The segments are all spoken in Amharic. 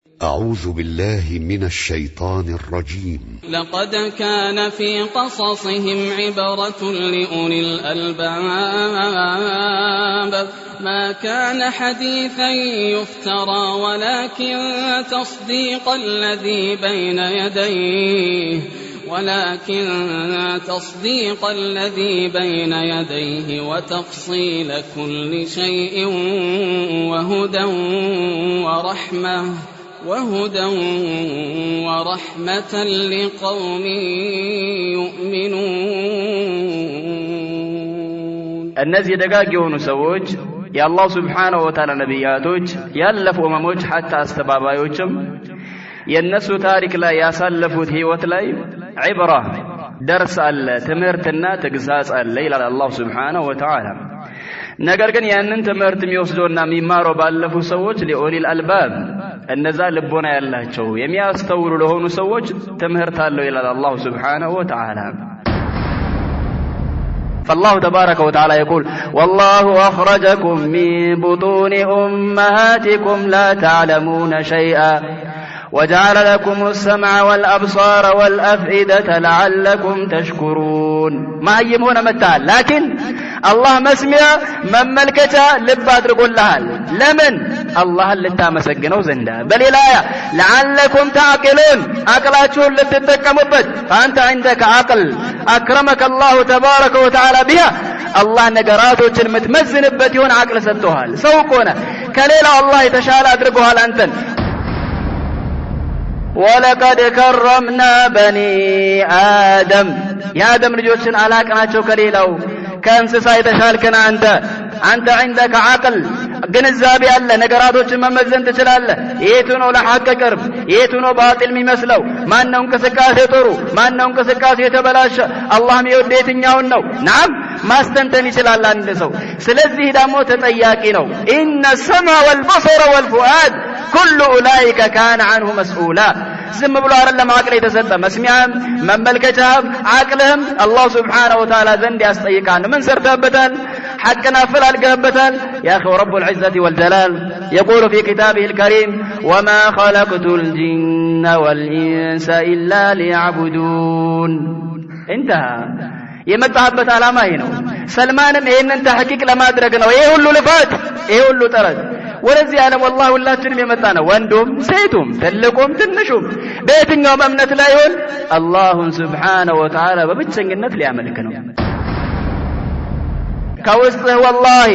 أعوذ بالله من الشيطان الرجيم. لقد كان في قصصهم عبرة لأولي الألباب ما كان حديثا يفترى ولكن تصديق الذي بين يديه وتفصيل كل شيء وهدى ورحمة لقوم يؤمنون. النزي دقاق يونو سوج يا الله سبحانه وتعالى نبياتوج يالف أمموج حتى استبابايوجم ينسو تارك لا ياسلفوت هيوت لاي عبرة درس تمرتنا تقزاز الليل على الله سبحانه وتعالى ነገር ግን ያንን ትምህርት የሚወስዱና የሚማሩ ባለፉ ሰዎች ለኦሊል አልባብ እነዛ ልቦና ያላቸው የሚያስተውሉ ለሆኑ ሰዎች ትምህርት አለው ይላል አላህ Subhanahu Wa Ta'ala. فالله تبارك وتعالى يقول والله أخرجكم من بطون أمهاتكم لا تعلمون شيئا وجعل لكم السمع والأبصار والأفئدة لعلكم تشكرون. ما يمون متال لكن الله مسمع من ملكته لب أدرقوا لها لمن الله اللي تامسقنوا زندا بل الآية لعلكم تعقلون عقلاتهم اللي تتكموا بد فأنت عندك عقل أكرمك الله تبارك وتعالى بها الله نقراته المتمزن بتيون عقل ستوها سوقونا كليلة الله يتشال أدرقوها لأنتن. ولقد كرمنا بني آدم يا آدم رجوشن على كناتشو كليلو كان سايد شالكنا أنت عندك عقل ግንዛቤ አለ ነገራቶችን መመዘን ትችላለህ የቱነው ለሐቅ ቅርብ የቱነው ባጢል የሚመስለው ማነው እንቅስቃሴ ጥሩ ማነው እንቅስቃሴ የተበላሸ አላህ የሚወድ የትኛውን ነው ናም ማስተንተን ይችላል አንድ ሰው ስለዚህ ደግሞ ተጠያቂ ነው ኢነ السمع والبصر والفؤاد كل اولئك كان عنه مسؤولا ዝም ብሎ አይደለም አቅል የተሰጠ መስሚያም መመልከቻም አቅልህም አላህ Subhanahu Wa Ta'ala ዘንድ ያስጠይቃል ምን ሰርተህበታል حقنا فلال قهبتال يا أخي رب العزة والجلال يقول في كتابه الكريم وما خلقت الجن والإنس إلا ليعبدون. انتهى يمتحبت على ما هنا سلمان إن انت حقيق لما أدركنا ويقول له لفات يقول له ترد ولذي أنا والله لا تنمي متانا واندوم سيتم تلكم تنشم بيتن يوم أمنت لا يقول الله سبحانه وتعالى وبتشنج النت ليعملكنا كوسته والله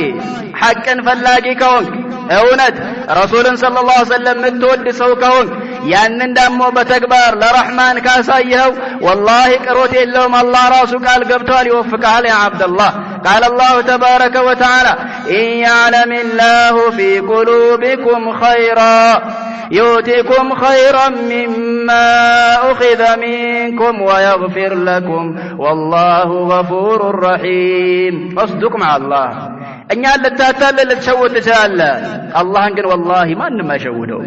حقا فلاقي كونك اونت رسول صلى الله عليه وسلم متود سو كونك ያንን ደግሞ በተግባር ለረህማን ካሳየው والله ቅሮት የለውም الله ራሱ ቃል ገብቷል ይወፍቃል يا عبد الله قال الله تبارك وتعالى إن يعلم الله في قلوبكم خيرا يؤتكم خيرا مما أخذ منكم ويغفر لكم والله غفور رحيم. اصدق مع الله እኛ ለታታለ ለተሸወተ ይችላል الله ግን والله ማንንም አይሸውደው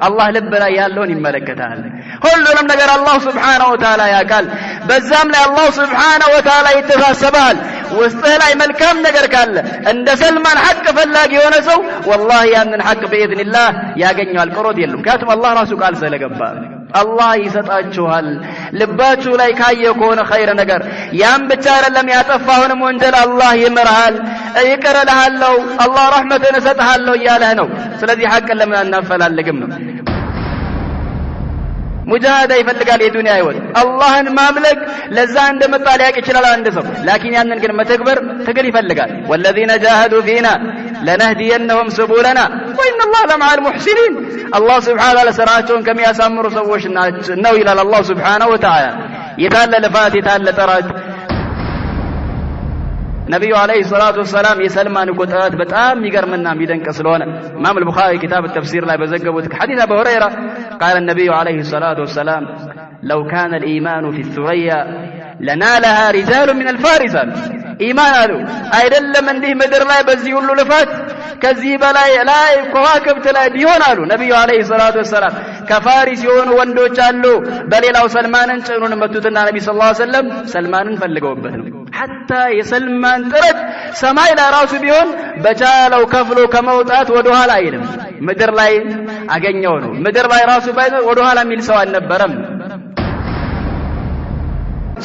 الله ልብ ላይ ያለውን ይመለከታል ሁሉንም ነገር الله Subhanahu Wa Ta'ala ያውቃል በዛም ላይ الله Subhanahu Wa Ta'ala ይተሳሰባል ውስጥህ ላይ መልካም ነገር ካለ እንደ ሰልማን ሐቅ ፈላጊ የሆነ ሰው والله ያንን ሐቅ بإذن الله ያገኛል ቅሮት የለም ካቱም الله ራሱ ቃል ስለገባ الله ይሰጣችኋል ልባችሁ ላይ ካየ ከሆነ ኸይር ነገር ያን ብቻ አይደለም ያጠፋውንም ወንጀል الله ይምርሃል ይቀርልሃለው الله ረህመቱን ይሰጥሃለው ያለህ ነው ስለዚህ ሐቅ ለምን አናፈላልግም ነው ሙጃሃዳ ይፈልጋል የዱንያ ህይወት አላህን ማምለክ ለዛ እንደመጣ ሊያቅ ይችላል አንድ ሰው ላኪን ያንን ግን መተግበር ትግል ይፈልጋል والذين جاهدوا فينا لنهدينهم سبلنا وان الله لمع المحسنين الله سبحانه وتعالى سراچون ከሚያሳምሩ ሰዎች ነው ይላል الله سبحانه وتعالى የታለ ለፋት የታለ ጠራት ነብዩ አለይሂ ሰላቱ ወሰለም የሰልማን ቁጥራት በጣም ይገርምና የሚደንቅ ስለሆነ ኢማም አልቡኻሪ ኪታብ التفسير ላይ በዘገቡት ሐዲስ አቡ ሁረይራ قال النبي عليه الصلاة والسلام لو كان الإيمان في الثريا لنالها رجال من الفارس ኢማን አሉ አይደለም እንዲህ ምድር ላይ በዚህ ሁሉ ልፋት ከዚህ በላይ ላይ ከዋክብት ላይ ቢሆን አሉ ነብዩ አለይሂ ሰላቱ ወሰለም ከፋሪስ የሆኑ ወንዶች አሉ በሌላው ሰልማንን ጭኑን መቱትና ነብዩ ሰለላሁ ዐለይሂ ወሰለም ሰልማንን ፈልገውበት ነው حتى የሰልማን ጥረት ሰማይ ላይ ራሱ ቢሆን በቻለው ከፍሎ ከመውጣት ወደ ኋላ አይልም ምድር ላይ አገኘው ነው ምድር ላይ ራሱ ባይኖር ወደ ኋላ የሚል ሰው አልነበረም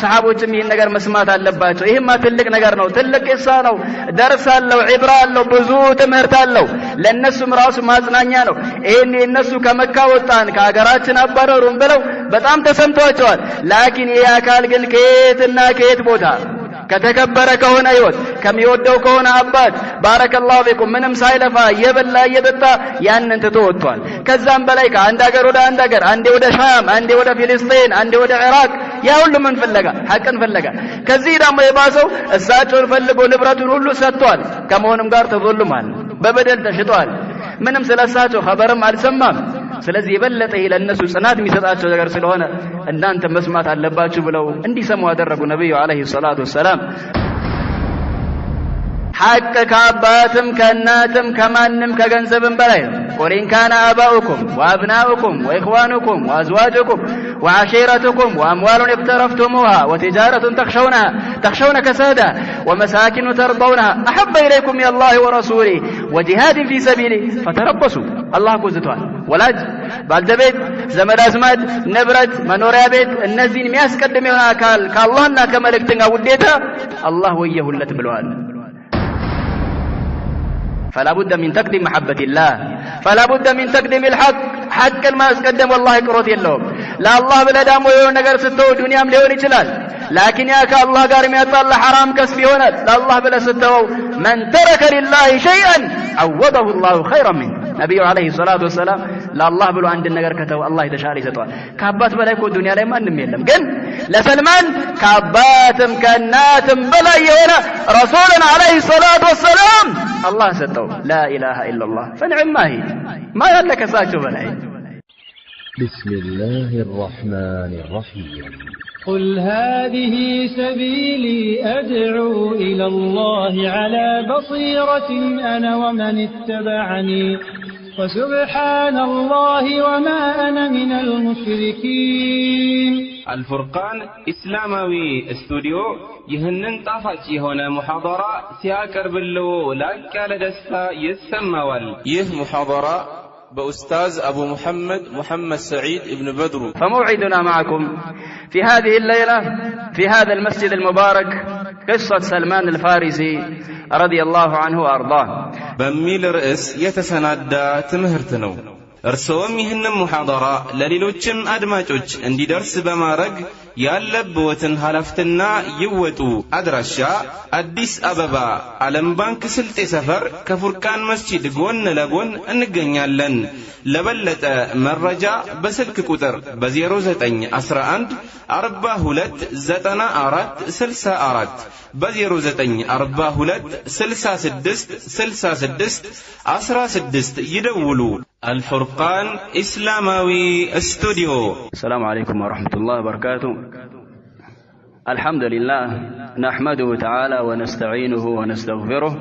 ሰሃቦችም ይሄን ነገር መስማት አለባቸው ይሄማ ትልቅ ነገር ነው ትልቅ ቂሳ ነው ደርስ አለው ዒብራ አለው ብዙ ትምህርት አለው ለነሱም ራሱ ማጽናኛ ነው ይሄን እነሱ ከመካ ወጣን ከሀገራችን አባረሩን ብለው በጣም ተሰምቷቸዋል ላኪን ይሄ አካል ግን ከየትና ከየት ቦታ ከተከበረ ከሆነ ህይወት ከሚወደው ከሆነ አባት ባረከላሁ ፊኩም ምንም ሳይለፋ የበላ የጠጣ ያንን ተተወጥቷል ከዛም በላይ ከአንድ ሀገር ወደ አንድ ሀገር አንዴ ወደ ሻም አንዴ ወደ ፍልስጤን አንዴ ወደ ኢራቅ ያ ሁሉ ምን ፍለጋ ሐቅን ፍለጋ ከዚህ ደግሞ የባሰው እሳቸውን ፈልጎ ንብረቱን ሁሉ ሰጥቷል ከመሆኑም ጋር ተዘልሟል በበደል ተሽጧል ምንም ስለሳቸው ኸበርም አልሰማም ስለዚህ የበለጠ ለነሱ ጽናት የሚሰጣቸው ነገር ስለሆነ እናንተ መስማት አለባችሁ ብለው እንዲሰሙ አደረጉ ነብዩ አለይሂ ሰላቱ ወሰለም حق كاباتم كناتم كمانم كغنزبن بلاي قرين كان آباؤكم وأبناؤكم وإخوانكم وأزواجكم وعشيرتكم وأموال اقترفتموها وتجارة تخشون كسادها ومساكن ترضونها أحب إليكم من الله ورسوله وجهاد في سبيله فتربصوا الله كوزتوال ولاج بالدبيت زمد أزماد نبرد منوريا بيت النزين مياس قدميونا كاللهنا كملكتنا وديتا الله ويه اللي تبلوال فلا بد من تقديم محبة الله فلا بد من تقديم الحق حق ما اسقدم والله قروت يلهم لا الله بلا دامو يهون نقر ستو دنيام ليون يجلال لكن ياك الله قارم يطلع حرام كسبي هونت لا الله بلا ستو من ترك لله شيئا عوضه الله خيرا منه نبي عليه الصلاة والسلام لا الله بلو عند النقر كتو الله يتشاري ستوال كابات بلا يكون دنيا لي ما نم يلم قن لسلمان كاباتم كناتم بلا يهونا رسولنا عليه الصلاة والسلام الله ستو لا إله إلا الله فنعم ما هي ما يلك ساكتو بلاي بسم الله الرحمن الرحيم قل هذه سبيلي أدعو إلى الله على بصيرة أنا ومن اتبعني وسبحان الله وما أنا من المشركين الفرقان إسلامي استوديو يهنن طافاتي هنا محاضرة سياكر باللو لاك لدستا يسموال محاضرة بأستاذ أبو محمد سعيد ابن بدر فموعدنا معكم في هذه الليلة في هذا المسجد المبارك قصة سلمان الفارسي رضي الله عنه وأرضاه بميل رئيس يتسنادى تمهرتنو እርሶም ይህንን ሙሐደራ ለሌሎችም አድማጮች እንዲደርስ በማድረግ ያለብዎትን ኃላፊነት ይወጡ። አድራሻ አዲስ አበባ ዓለም ባንክ ስልጤ ሰፈር ከፉርቃን መስጂድ ጎን ለጎን እንገኛለን። ለበለጠ መረጃ በስልክ ቁጥር በ0911 42 94 64 በ0942 66 66 16 ይደውሉ። الفرقان إسلامي استوديو. السلام عليكم ورحمة الله وبركاته. الحمد لله نحمده تعالى ونستعينه ونستغفره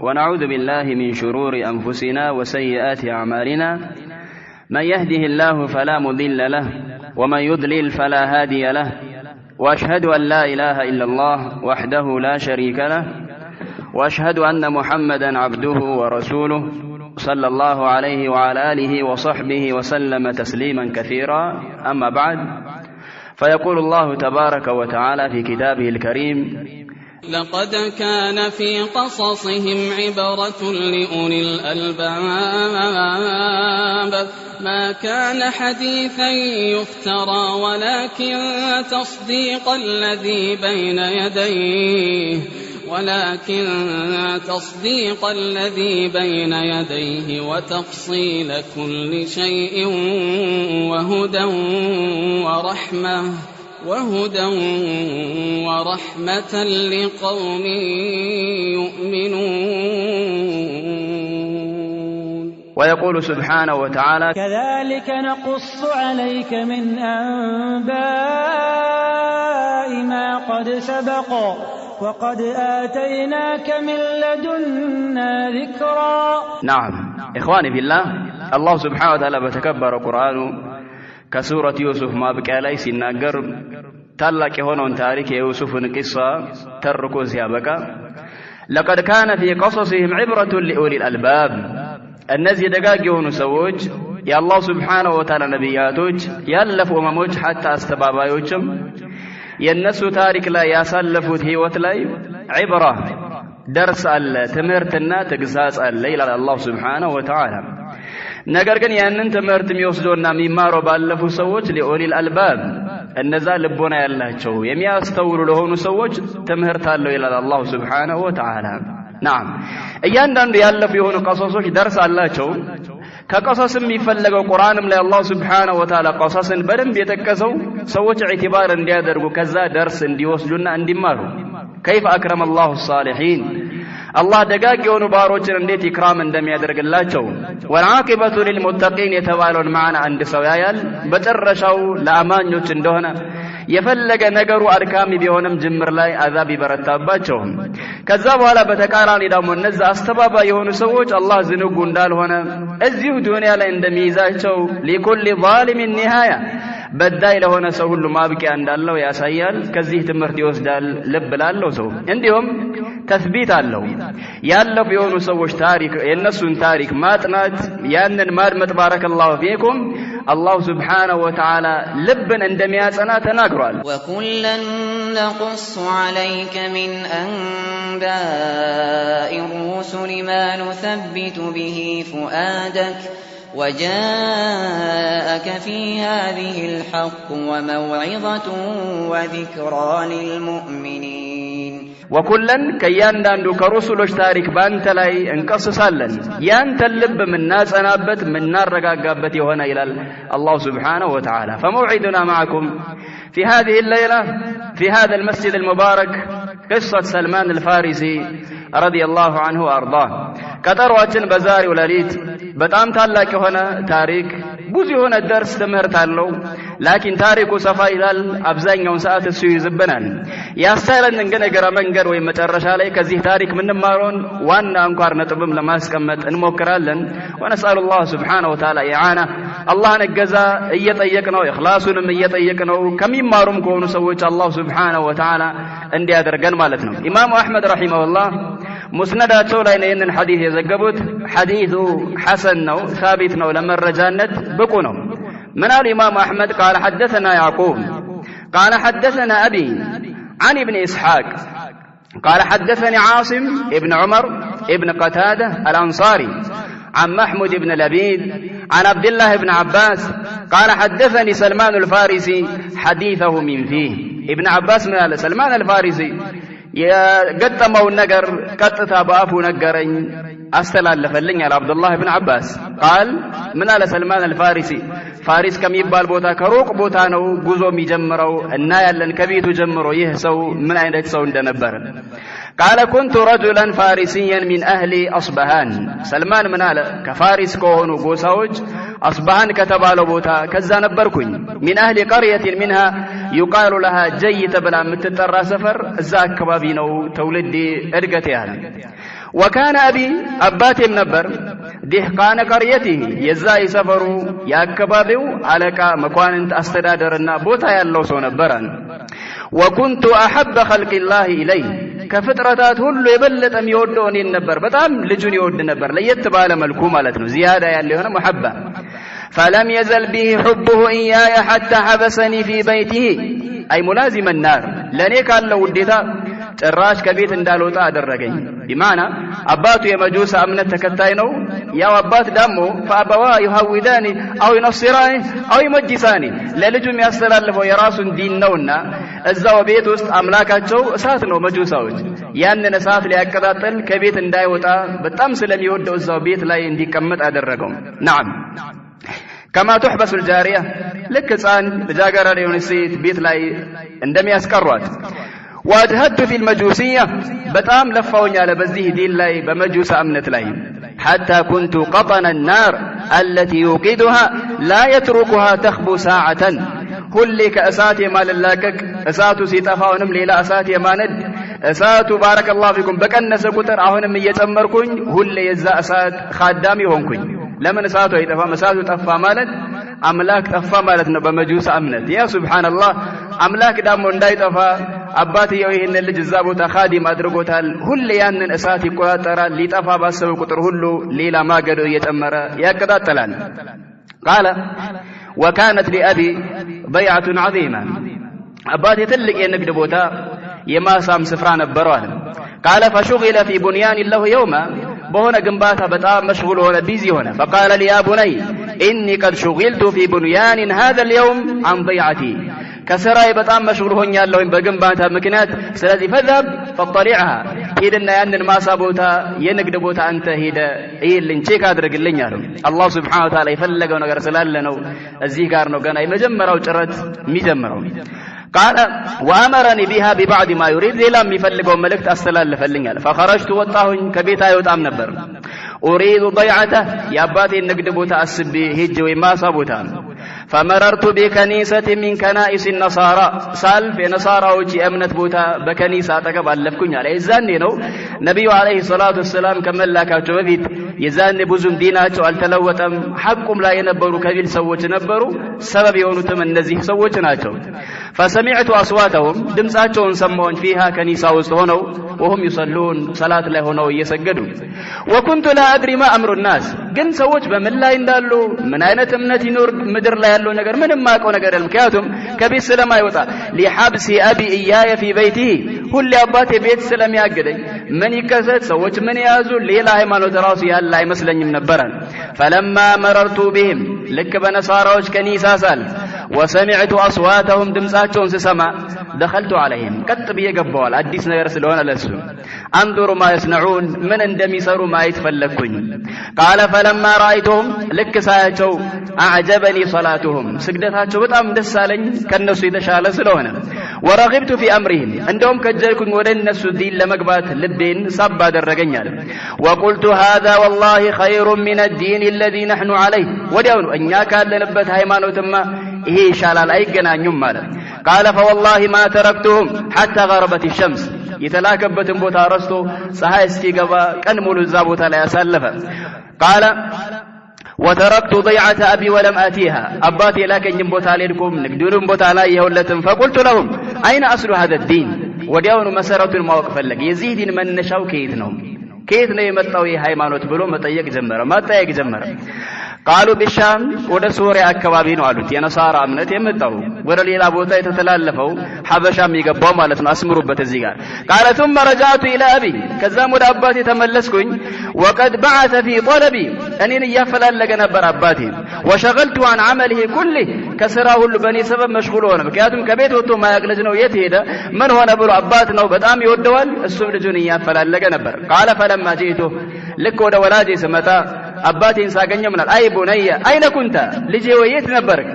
ونعوذ بالله من شرور أنفسنا وسيئات أعمالنا. من يهده الله فلا مضل له ومن يضلل فلا هادي له وأشهد أن لا إله إلا الله وحده لا شريك له وأشهد أن محمدا عبده ورسوله صلى الله عليه وعلى آله وصحبه وسلم تسليما كثيرا. أما بعد فيقول الله تبارك وتعالى في كتابه الكريم: لقد كان في قصصهم عبرة لأولي الألباب ما كان حديثا يفترى ولكن تصديق الذي بين يديه وتفصيل كل شيء وهدى ورحمة لقوم يؤمنون. ويقول سبحانه وتعالى: كذلك نقص عليك من أنباء ما قد سبق وقد آتيناك من لدنا ذكرا. نعم إخواني في الله، الله سبحانه وتعالى بتكبر قرآن كسورة يوسف ما بك عليه سناقر تلك هنا تاريخ يوسف قصة تركوا سيابك. لقد كان في قصصهم عبرة لأولي الألباب. النزي دقاقون سوج يا الله سبحانه وتعالى نبياتوج يالف أمموج حتى استبابايوجم ينسو تاريخ لا ياسلفوت هيوت لاي عبرة درس تمرتنا تقصاص الليل على الله سبحانه وتعالى. ነገር ግን ያንን ትምህርት የሚወስዱና የሚማሩ ባለፉ ሰዎች ለኦሊል አልባብ እነዛ ልቦና ያላቸው የሚያስተውሉ ለሆኑ ሰዎች ትምህርት አለው ይላል አላህ Subhanahu Wa Ta'ala። نعم እያንዳንዱ ያለፉ የሆኑ ቀሶሶች ደርስ አላቸው። ከቀሶስም የሚፈለገው ቁርአንም ላይ አላህ Subhanahu Wa Ta'ala ቀሶስን በደንብ የተከሰው ሰዎች ኢዕቲባር እንዲያደርጉ ከዛ ደርስ እንዲወስዱና እንዲማሩ كيف أكرم الله الصالحين الله دقاق يونو باروچن انديت إكرام اندم يدرقلاچو والعاقبة للمتقين يتوالون معنا عند سويايال بترشو لأمان يوچ اندوهنا يفلق نقروا أركامي بيونم جمر لاي عذابي برتاباچو كذاب والا بتكاراني دامو النزا استبابا يونو سووچ الله زنوق اندال هنا ازيو دنيا لاندم يزاچو لكل ظالم النهاية بداي لهنا سو ሁሉ ማብቂያ እንዳለው ያሳያል። ከዚህ ትምህርት ይወስዳል ልብ ላለው ሰው። እንዲሁም ተስቢት አለው። ያለፉ የሆኑ ሰዎች ታሪክ የነሱን ታሪክ ማጥናት ያንን ማድመጥ ባረከላሁ ፊኩም አላህ Subhanahu Wa Ta'ala ልብን እንደሚያጸና ተናግሯል። وكلن نقص عليك من أنباء الرسل ما نثبت به فؤادك وجاءك في هذه الحق وموعظة وذكرى للمؤمنين. وكلن كيانداندو كرسلوش تاريخ بانت لاي انقصصالن يانت اللب من ناس انابت من نار رقاقابت يهونا الى الله سبحانه وتعالى. فموعدنا معكم في هذه الليلة في هذا المسجد المبارك قصة سلمان الفارسي رضي الله عنه وارضاه. كترواتن بزاري ولاليت በጣም ታላቅ የሆነ ታሪክ ብዙ የሆነ ደርስ ትምህርት አለው። ላኪን ታሪኩ ሰፋ ይላል። አብዛኛውን ሰዓት እሱ ይዝብናል። ያስተላልን ግን እግረ መንገድ ወይ መጨረሻ ላይ ከዚህ ታሪክ ምንማረውን ዋና አንኳር ነጥብም ለማስቀመጥ እንሞክራለን። ወነስአሉ አላህ Subhanahu Wa Ta'ala ይዓና አላህን እገዛ እየጠየቅነው ኢኽላሱንም እየጠየቅነው ከሚማሩም ከሆኑ ሰዎች አላህ Subhanahu Wa Ta'ala እንዲያደርገን ማለት ነው። ኢማሙ አህመድ ረሂመሁላህ ሙስነዳቸው ላይ ነው ይህንን ሐዲስ የዘገቡት። ሐዲሱ ሐሰን ነው፣ ثابت ነው፣ ለመረጃነት ብቁ ነው። من الإمام أحمد قال حدثنا يعقوب قال حدثنا أبي عن ابن إسحاق قال حدثني عاصم ابن عمر ابن قتادة الأنصاري عن محمود بن لبيد عن عبد الله بن عباس قال حدثني سلمان الفارسي حديثه من فيه. ابن عباس من سلمان الفارسي የገጠመው ነገር ቀጥታ በአፉ ነገረኝ አስተላለፈልኝ አለ አብዱላህ ኢብኑ አባስ። قال ምን አለ ሰልማን አልፋሪሲ ፋሪስ ከሚባል ቦታ ከሩቅ ቦታ ነው ጉዞ የሚጀምረው እና ያለን ከቤቱ ጀምሮ ይህ ሰው ምን አይነት ሰው እንደነበር قال كنت رجلا فارسيا من أهل أصبهان. سلمان من አለ ከፋሪስ ከሆኑ ጎሳዎች أصبهان ከተባለው ቦታ ከዛ ነበርኩኝ። من أهل قرية منها يقال لها جي تبلا የምትጠራ ሰፈር እዛ አካባቢ ነው ተውልዴ እድገት ያለ። وكان أبي أباتم نبر دهقان قريته يزاي سفرو يأكبابيو علىكا مكواننت أستدادرنا بوتا يالله سو نبران. وكنت أحب خلق الله إليه كفترتات هلو يبلت أم يودوني النبر بتام لجون يود النبر ليتبال ملكو مالتنو زيادة يالله هنا محبة. فلم يزل به حبه إياي حتى حبسني في بيته أي ملازم النار لنيك الله وديتا ጭራሽ ከቤት እንዳልወጣ አደረገኝ። بمعنى አባቱ የመጁስ እምነት ተከታይ ነው። ያው አባት ደግሞ ፈአበዋ ይሐውዳኒ አው ይነስራኒ አው ይመጅሳኒ ለልጁ የሚያስተላልፈው የራሱን ዲን ነውና እዛው ቤት ውስጥ አምላካቸው እሳት ነው መጁሳዎች። ያንን እሳት ሊያቀጣጥል ከቤት እንዳይወጣ በጣም ስለሚወደው እዛው ቤት ላይ እንዲቀመጥ አደረገው። نعم كما تحبس الجارية لك ሕፃን ልጃገረድ የሆነች ሴት ቤት ላይ እንደሚያስቀሯት واجهدت في المجوسية بتام لفوني على بزيه دين لاي بمجوس أمنت لاي حتى كنت قطن النار التي يوقدها لا يتركها تخبو ساعة كل كأساتي ما للاكك أساتو سيتفاونم ليلا أساتي ما ند እሳቱ ባረከላሁ ፊኩም በቀነሰ ቁጥር አሁንም እየጨመርኩኝ ሁሌ የዛ እሳት ኻዳሚ ሆንኩኝ። ለምን እሳቱ አይጠፋም? እሳቱ ጠፋ ማለት አምላክ ጠፋ ማለት ነው በመጁስ እምነት። ያ ሱብሃንአላህ አምላክ ደግሞ እንዳይጠፋ አባትየው ይሄን ልጅ እዛ ቦታ ኻዲም አድርጎታል። ሁሌ ያንን እሳት ይቆጣጠራል። ሊጠፋ ባሰበ ቁጥር ሁሉ ሌላ ማገዶ እየጨመረ ያቀጣጥላል። ቃለ ወካነት ሊአቢ በይዓቱን ዐዚማ አባቴ ትልቅ የንግድ ቦታ የማሳም ስፍራ ነበረው አለ። ቃለ ፈሹጊለ ፊ ቡንያን ለሁ የውማ በሆነ ግንባታ በጣም መሽጉል ሆነ ቢዚ ሆነ። ፈቃለ ሊ ያ ቡነይ ኢኒ ቀድ ሹጊልቱ ፊ ቡንያንን ሃዛ ልየውም አን በይዓቲ ከስራዬ በጣም መሽጉል ሆኛለሁኝ በግንባታ ምክንያት። ስለዚህ ፈዛብ ፈጠሊዕሃ ሂድና ያንን ማሳ ቦታ የንግድ ቦታ አንተ ሂደ ይልኝ ቼክ አድርግልኝ አለው። አላህ ሱብሓነሁ ወተዓላ የፈለገው ነገር ስላለ ነው። እዚህ ጋር ነው ገና የመጀመሪያው ጭረት የሚጀምረው። ቃለ ወአመረኒ ቢሃ ቢባዕድ ማ ዩሪድ ሌላም የሚፈልገው መልእክት አስተላለፈልኛል። ፈኸረጅቱ ወጣሁኝ ከቤት አይወጣም ነበር። ኡሪዱ በይዓተህ የአባቴን ንግድ ቦታ አስቤ ሄጄ ወይ ማሳ ቦታ ፈመረርቱ ቢከኒሰት ሚን ከናኢስ ነሳራ ሳልፍ የነሳራዎች የእምነት ቦታ በከኒሳ አጠገብ አለፍኩኝ አለ። የዛኔ ነው ነቢዩ ዓለይሂ ሰላቱ ወሰላም ከመላካቸው በፊት የዛኔ ብዙም ዲናቸው አልተለወጠም። ሐቁም ላይ የነበሩ ከቢል ሰዎች ነበሩ። ሰበብ የሆኑትም እነዚህ ሰዎች ናቸው። ፈሰሚዕቱ አስዋተሁም ድምፃቸውን ሰማሁኝ ፊሃ ከኒሳ ውስጥ ሆነው ወሁም ይሰሉን ሰላት ላይ ሆነው እየሰገዱ ወኩንቱ ላ አድሪ ማ አምሩ ናስ ግን ሰዎች በምን ላይ እንዳሉ ምን አይነት እምነት ይኖር ምድር ላይ ያለው ነገር ምንም ማቀው ነገር የለም። ምክንያቱም ከቤት ስለማይወጣ ሊሐብሲ አቢ ኢያየ ፊ በይቲሂ ሁሌ አባቴ ቤት ስለሚያገደኝ ምን ይከሰት ሰዎች ምን ያዙ ሌላ ሃይማኖት ራሱ ያለ አይመስለኝም ነበር። ፈለማ መረርቱ ቢሂም ልክ በነሳራዎች ከኒሳ ሳል ወሰሚዕቱ አስዋተሁም ድምፃቸውን ስሰማ ደኸልቱ ዐለይሂም ቀጥ ብዬ ገባዋል። አዲስ ነገር ስለሆነ ለሱ አንዙሩ ማ የስነዑን ምን እንደሚሰሩ ማየት ፈለግኩኝ። ቃለ ፈለማ ረአይቱሁም ልክ ሳያቸው አዕጀበኒ ሰላቱሁም ስግደታቸው በጣም ደስ አለኝ ከነሱ የተሻለ ስለሆነ። ወረጊብቱ ፊ አምሪሂም እንደውም ከጀልኩኝ ወደ እነሱ ዲን ለመግባት ልቤን ሳብ አደረገኛል። ወቁልቱ ሃዛ ወላሂ ኸይሩን ሚነ ዲን አለዚ ነሕኑ ዐለይህ ወዲያውኑ እኛ ካለንበት ሃይማኖትማ ይሄ ይሻላል አይገናኙም ማለት። ቃለ ፈወላሂ ማ ተረክቱሁም ሐታ ገረበት ሸምስ የተላከበትን ቦታ ረስቶ ፀሐይ እስኪገባ ቀን ሙሉ እዛ ቦታ ላይ ያሳለፈ። ቃለ ወተረክቱ በይዓተ አቢ ወለም አቲሃ አባቴ የላከኝም ቦታ አልሄድኩም ንግዱንም ቦታ ላይ የሁለትም። ፈቁልቱ ለሁም አይነ አስሉ ሀዘ ዲን ወዲያውኑ መሰረቱን ማወቅ ፈለገ። የዚህ ዲን መነሻው ከየት ነው ከየት ነው የመጣው ይህ ሃይማኖት ብሎ መጠየቅ ጀመረ ማጠየቅ ጀመረ። ቃሉ ቢሻም ወደ ሶሪያ አካባቢ ነው አሉት የነሳራ እምነት የመጣው ወደ ሌላ ቦታ የተተላለፈው ሐበሻም ይገባው ማለት ነው። አስምሩበት እዚህ ጋር ቃለ ثم رجعت الى ابي ከዛም ወደ አባቴ ተመለስኩኝ። وقد بعث في طلبي እኔን እያፈላለገ ነበር አባቴ። وشغلت عن عمله كله ከስራ ሁሉ በእኔ ሰበብ መሽጉል ሆነ። ምክንያቱም ከቤት ወጥቶ ማያቅለጅ ነው የት ሄደ ምን ሆነ ብሎ አባት ነው በጣም ይወደዋል። እሱም ልጁን እያፈላለገ ነበር። ቃለ فلما جئته ልክ ወደ ወላጄ ስመጣ አባቴን ሳገኘው ምናል አይ ቡነየ አይነ ኩንተ ልጄ ወየት ነበርክ?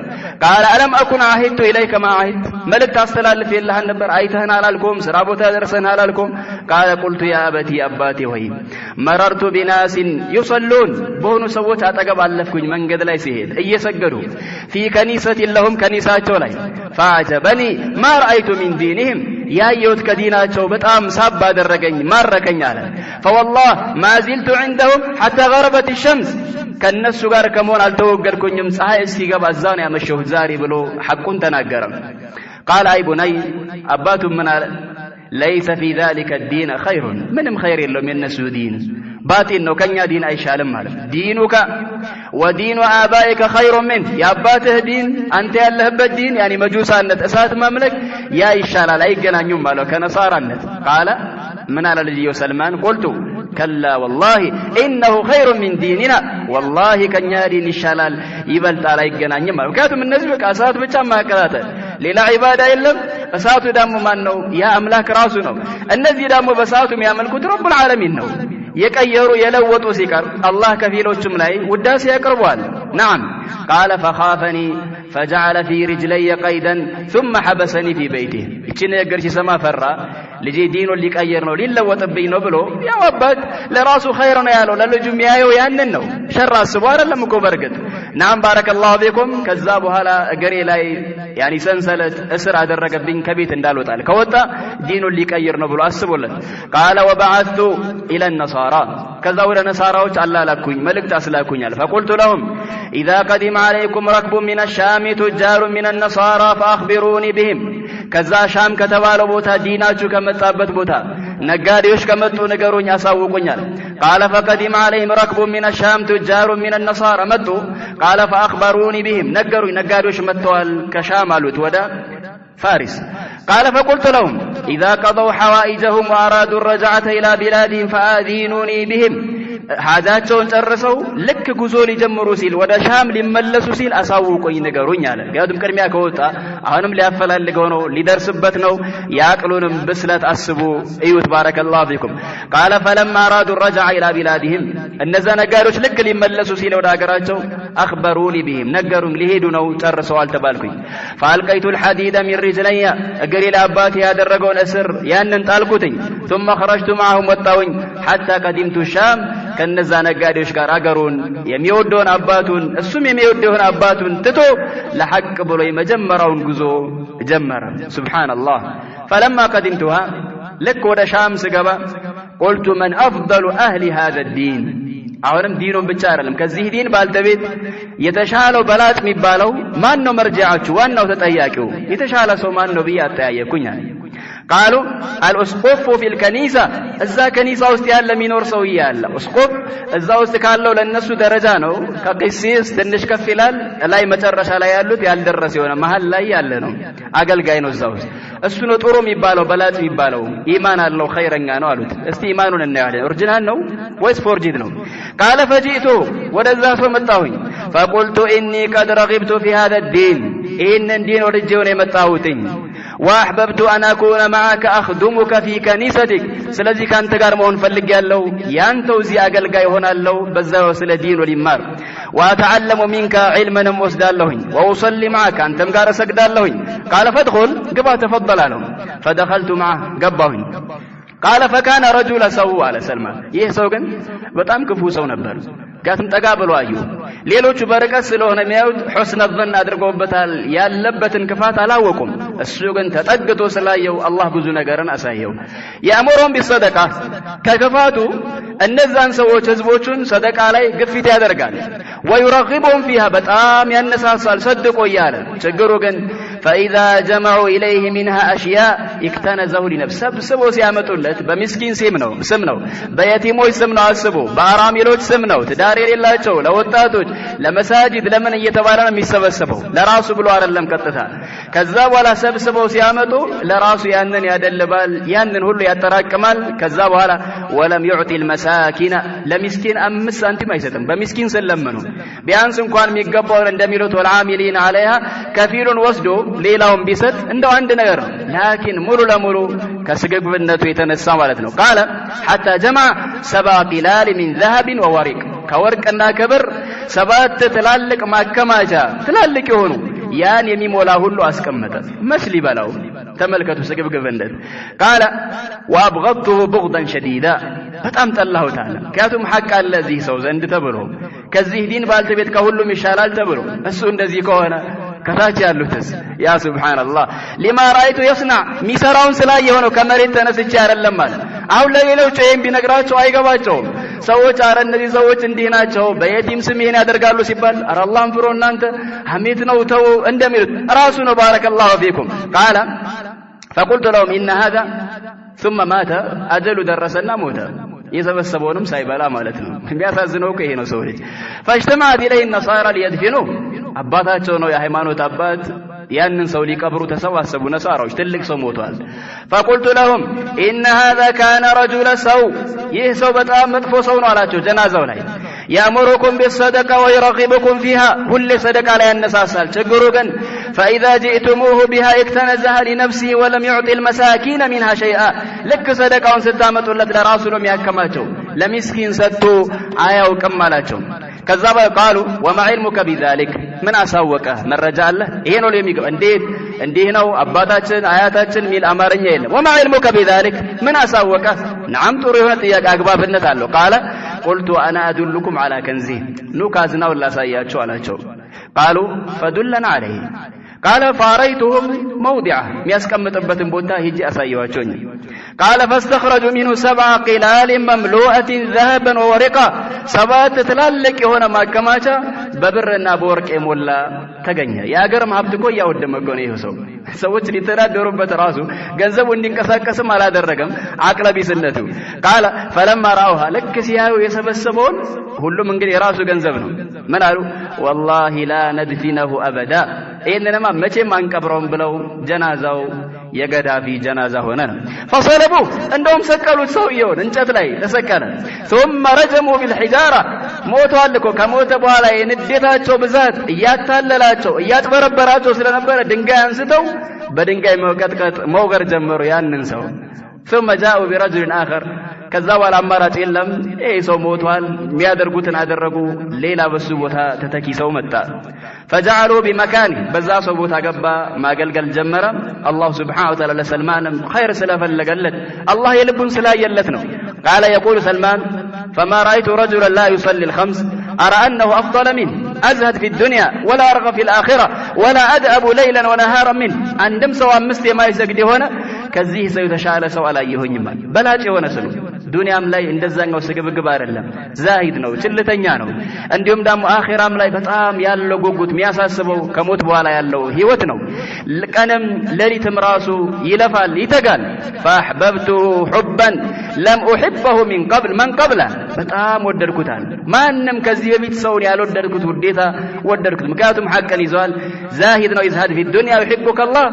ቃለ አለም አኩን አሂድቱ ኢለይከ ማ አሂድት መልእክት አስተላልፍ የለህን ነበር አይተህን አላልኩም ስራ ቦታ ደርሰን አላልኩም? ቃለ ቁልቱ ያ አበቲ አባቴ ሆይ መረርቱ ቢናሲን ዩሰሉን በሆኑ ሰዎች አጠገብ አለፍኩኝ መንገድ ላይ ሲሄድ እየሰገዱ ፊ ከኒሰት ለሁም ከኒሳቸው ላይ ፈዐጀበኒ ማ ረአይቱ ሚን ዲንህም ያየሁት ከዲናቸው በጣም ሳብ አደረገኝ ማረከኝ አለ። ፈወላሂ ማ ዚልቱ ዐንደሁም ሐታ ገረበት ሸምስ ከነሱ ጋር ከመሆን አልተወገድኩኝም ፀሐይ እስኪገባ እዛ ነው ያመሸሁት ዛሬ ብሎ ሐቁን ተናገረ። ቃለ አይ ቡነይ አባቱ ምን አለ ለይሰ ፊ ዛሊከ ዲን ኸይሩን ምንም ኸይር የለውም የነሱ ዲን ባጢል ነው ከኛ ዲን አይሻልም ማለት። ዲኑከ ወዲኑ አባኢከ ኸይሩን ሚን የአባትህ ዲን አንተ ያለህበት ዲን ያኒ መጁሳነት እሳት ማምለክ ያ ይሻላል አይገናኙም ማለት ከነሳራነት። ቃለ ምን አለ ልጅየው ሰልማን ቁልቱ ከላ ወላሂ ኢነሁ ኸይሩን ሚን ዲኒና ወላሂ ከኛ ዲን ይሻላል ይበልጣል አይገናኝም ማለት። ምክንያቱም እነዚህ በቃ እሳት ብቻ ማቀጣጠል ሌላ ዒባዳ የለም። እሳቱ ደግሞ ማን ነው? ያ አምላክ ራሱ ነው። እነዚህ ደግሞ በእሳቱ የሚያመልኩት ረቡል ዓለሚን ነው። የቀየሩ የለወጡ ሲቀር አላህ ከፊሎችም ላይ ውዳሴ ያቀርቧል። ነዓም قال فخافني فجعل في رجلي قيدا ثم حبسني في بيته እቺን ነገር ሲሰማ ፈራ ልጄ ዲኑን ሊቀየር ነው ሊለወጥብኝ ነው ብሎ ያው አባት ለራሱ ኸይር ነው ያለው ለልጁ የሚያየው ያንን ነው ሸር አስቦ አይደለም እኮ በርግጥ ናም ባረከላሁ ቢኩም ከዛ በኋላ እገሬ ላይ ያኒ ሰንሰለት እስር አደረገብኝ ከቤት እንዳልወጣል ከወጣ ዲኑን ሊቀየር ነው ብሎ አስቦለት قال وبعثت الى النصارى ከዛ ወደ ነሳራዎች አላላኩኝ መልእክት አስላኩኛል فقلت لهم اذا قدم عليكم ركب من الشام تجار من النصارى فاخبروني بهم ከዛ ሻም ከተባለው ቦታ ዲናችሁ ከመጣበት ቦታ ነጋዴዎች ከመጡ ነገሩኝ አሳውቁኛል قال فقدم عليهم ركب من الشام تجار من النصارى متوا قال فاخبروني بهم ነገሩኝ ነጋዴዎች መጥተዋል ከሻም አሉት ወደ فارس قال فقلت لهم اذا قضوا حوائجهم وارادوا الرجعه الى بلادهم فاذينوني بهم ሐጃቸውን ጨርሰው ልክ ጉዞ ሊጀምሩ ሲል ወደ ሻም ሊመለሱ ሲል አሳውቁኝ ነገሩኝ አለ ያዱም ቅድሚያ ከወጣ አሁንም ሊያፈላልገው ነው ሊደርስበት ነው ያቅሉንም ብስለት አስቡ እዩት ባረከላሁ ፊኩም قال فلما ارادوا الرجعه الى بلادهم እነዛ ነጋዴዎች ልክ ሊመለሱ ሲል ወደ ሀገራቸው اخبروني بهم ነገሩኝ ሊሄዱ ነው ጨርሰው አልተባልኩኝ فالقيت الحديد من رجلي እግሬ ለአባቴ ያደረገውን እስር ያንን ጣልኩትኝ ثم خرجت معهم ወጣሁኝ حتى قدمت الشام ከነዛ ነጋዴዎች ጋር አገሩን የሚወደውን አባቱን እሱም የሚወደውን አባቱን ትቶ ለሐቅ ብሎ የመጀመሪያውን ጉዞ ጀመረ ሱብሃንአላህ فلما قدمتها لك ወደ ሻም ስገባ قلت من افضل اهل هذا الدين አሁንም ዲኑን ብቻ አይደለም ከዚህ ዲን ባልተቤት የተሻለው በላጥ የሚባለው ማን ነው መርጃችሁ ዋናው ተጠያቂው የተሻለ ሰው ማን ነው በያጠያየኩኝ قالوا الاسقف في الكنيسه እዛ ከኒሳ ውስጥ ያለ ሚኖር ሰው ይያለ እስቆፍ እዛ ውስጥ ካለው ለነሱ ደረጃ ነው ከቂሲስ ትንሽ ከፍ ይላል ላይ መጨረሻ ላይ ያሉት ያልደረሰ የሆነ መሃል ላይ ያለ ነው አገልጋይ ነው እዛ ውስጥ እሱ ነው ጥሩ የሚባለው በላጥ የሚባለው ኢማን አለው ኸይረኛ ነው አሉት እስቲ ኢማኑን እናያለን ኦሪጂናል ነው ወይስ ፎርጂድ ነው قال فجئت ወደዛ ሰው መጣሁኝ فقلت اني قد رغبت في هذا الدين ይህንን ዲን ወደጀው ነው የመጣሁትኝ واحببت ان اكون معك اخدمك في كنيستك ስለዚህ ካንተ ጋር መሆን ፈልጌያለሁ ያንተው እዚህ አገልጋይ ሆናለሁ በዛው ስለ ዲኑ ሊማር واتعلم منك علما واسدالهኝ واصلي معك አንተም ጋር እሰግዳለሁኝ قال فادخل ግባ ተفضل አለው فدخلت معه ገባሁኝ قال فكان رجل سوء على سلمان ይህ ሰው ግን በጣም ክፉ ሰው ነበር ጋትም ጠጋ ብሎ አዩ ሌሎቹ በረከት ስለሆነ የሚያዩት حسن الظن አድርገውበታል ያለበትን ክፋት አላወቁም እሱ ግን ተጠግቶ ስላየው አላህ ብዙ ነገርን አሳየው ያመረውን ቢሰደቃ ከክፋቱ እነዛን ሰዎች ህዝቦቹን ሰደቃ ላይ ግፊት ያደርጋል ويرغبهم فيها በጣም ያነሳሳል ሰድቆ ይያለ ችግሩ ግን فاذا جمعوا اليه منها اشياء اكتنزه لنفسه سبو ሲያመጡለት በሚስኪን ስም ነው በየቲሞች ስም ነው አስቡ በአራሚሎች ስም ነው ትዳር የሌላቸው ለወጣቶች ለመሳጂድ ለምን እየተባለ ነው የሚሰበሰበው ለራሱ ብሎ አይደለም ቀጥታ ከዛ በኋላ ሰብስበው ሲያመጡ ለራሱ ያንን ያደልባል ያንን ሁሉ ያጠራቅማል ከዛ በኋላ ወለም يعطي المساكين ለሚስኪን 5 ሳንቲም አይሰጥም በሚስኪን ስለመኑ ቢያንስ እንኳን የሚገባው እንደሚሉት والعاملين عليها ከፊሉን ወስዶ ሌላውን ቢሰጥ እንደው አንድ ነገር ነው ላኪን ሙሉ ለሙሉ ከስግብነቱ የተነሳ ማለት ነው قال حتى جمع 7 قلال من ذهب وورق ከወርቅና ከብር 7 ትላልቅ ማከማቻ ትላልቅ የሆኑ ያን የሚሞላ ሁሉ አስቀመጠ መስሊ በላው ተመልከቱ ስግብግብነት قال وابغضته بغضا شديدا በጣም ጠላሁት አለ ምክንያቱም ሐቅ አለ እዚህ ሰው ዘንድ ተብሎ ከዚህ ዲን ባልተቤት ከሁሉም ይሻላል ተብሎ እሱ እንደዚህ ከሆነ ከታች ያሉትስ ያ ሱብሃንአላህ لما رايت يصنع ሚሰራውን ስላየው ነው ከመሬት ተነስቼ አይደለም ማለት አሁን ለሌሎች ይሄን ቢነግራቸው አይገባቸውም ሰዎች አረ እነዚህ ሰዎች እንዲህ ናቸው በየቲም ስም ይሄን ያደርጋሉ ሲባል አረ አላህን ፍሩ እናንተ ሐሜት ነው ተው እንደሚሉት ራሱ ነው ባረከላሁ ፊኩም قال فقلت لهم ان هذا ثم مات اجل درسنا موت የሰበሰበውንም ሳይበላ ማለት ነው የሚያሳዝነው ይሄ ነው ሰው ልጅ فاجتمعت اليه النصارى ليدفنوه አባታቸው ነው የሃይማኖት አባት ያንን ሰው ሊቀብሩ ተሰባሰቡ ነሳራዎች ትልቅ ሰው ሞቷል فقلت لهم ان هذا كان رجل سوء ይህ ሰው በጣም መጥፎ ሰው ነው አላቸው ጀናዛው ላይ يأمركم بالصدقة ويرغبكم فيها ሁሌ ሰደቃ ላይ ያነሳሳል ችግሩ ግን فإذا جئتموه بها اكتنزها لنفسه ولم يعطي المساكين منها شيئا لك صدقاውን ስታመጡለት ለራሱ ነው የሚያከማቸው ለሚስኪን ሰጥቶ አያውቅም አላቸው ከዛ በቃሉ وما علمك بذلك ምን አሳወቀ መረጃ አለ ይሄ ነው ለሚገባ እንዴ ነው አባታችን አያታችን ሚል አማርኛ የለም وما علمك بذلك ምን አሳወቀ نعم ጥሩ የሆነ ጥያቄ አግባብነት አለው قال قلت انا ادلكم على كنزي ኑ ካዝናው ላሳያችሁ አላቸው قالوا فدلنا عليه قال فاريتهم موضعه የሚያስቀምጥበትን ቦታ ሄጄ አሳየዋቸው قال فاستخرجوا منه 7 قلال مملوءه ذهبا وورقا 7 ትላልቅ የሆነ ማከማቻ በብርና በወርቅ የሞላ ተገኘ ያገርም ሀብት እኮ ያወደመ ነው ይሄ ሰዎች ሊተዳደሩበት ራሱ ገንዘቡ እንዲንቀሳቀስም አላደረገም አቅለቢስነቱ قال فلما راوها لك ሲያዩ የሰበሰበውን ሁሉም እንግዲህ የራሱ ገንዘብ ነው ምን አሉ والله لا ندفنه ابدا إنما مچم አንቀብረውም ብለው ጀናዛው የገዳፊ ጀናዛ ሆነ فصلبوا እንደውም ሰቀሉት ሰውየውን እንጨት ላይ ተሰቀለ ثم رجموا بالحجاره ሞቷል እኮ ከሞተ በኋላ የንዴታቸው ብዛት እያታለላቸው እያጥበረበራቸው ስለነበረ ድንጋይ አንስተው በድንጋይ መውቀጥቀጥ መውገር ጀመሩ ያንን ሰው ثم جاءوا برجل آخر ከዛ በኋላ አማራጭ የለም ይሄ ሰው ሞቷል የሚያደርጉትን አደረጉ ሌላ በሱ ቦታ ተተኪሰው መጣ فجعلوا بمكان በዛ ሰው ቦታ ገባ ማገልገል ጀመረ አላህ Subhanahu Wa Ta'ala ለሰልማን خير ስለፈለገለት አላህ የልቡን ስላየለት ነው قال يقول سلمان فما رأيت رجلا لا يصلي الخمس أرى أنه أفضل منه أزهد في الدنيا ولا أرغب في الآخرة ولا أدأب ليلا ونهارا منه عندما سوى مسلم ما يسجد هنا كذيه سيتشعل سوى لا يهنما بلاج هنا سلو ዱንያም ላይ እንደዛኛው ስግብግብ አይደለም ዛሂድ ነው ችልተኛ ነው እንዲሁም ደግሞ አኺራም ላይ በጣም ያለው ጉጉት የሚያሳስበው ከሞት በኋላ ያለው ህይወት ነው ቀንም ለሊትም ራሱ ይለፋል ይተጋል فاحببته حبا لم احبه من قبل በጣም ወደድኩታል ማንንም ከዚህ በፊት ሰውን ያልወደድኩት ውዴታ ወደድኩት ምክንያቱም ሐቀን ይዟል ዛሂድ ነው ይዝሃድ في الدنيا يحبك الله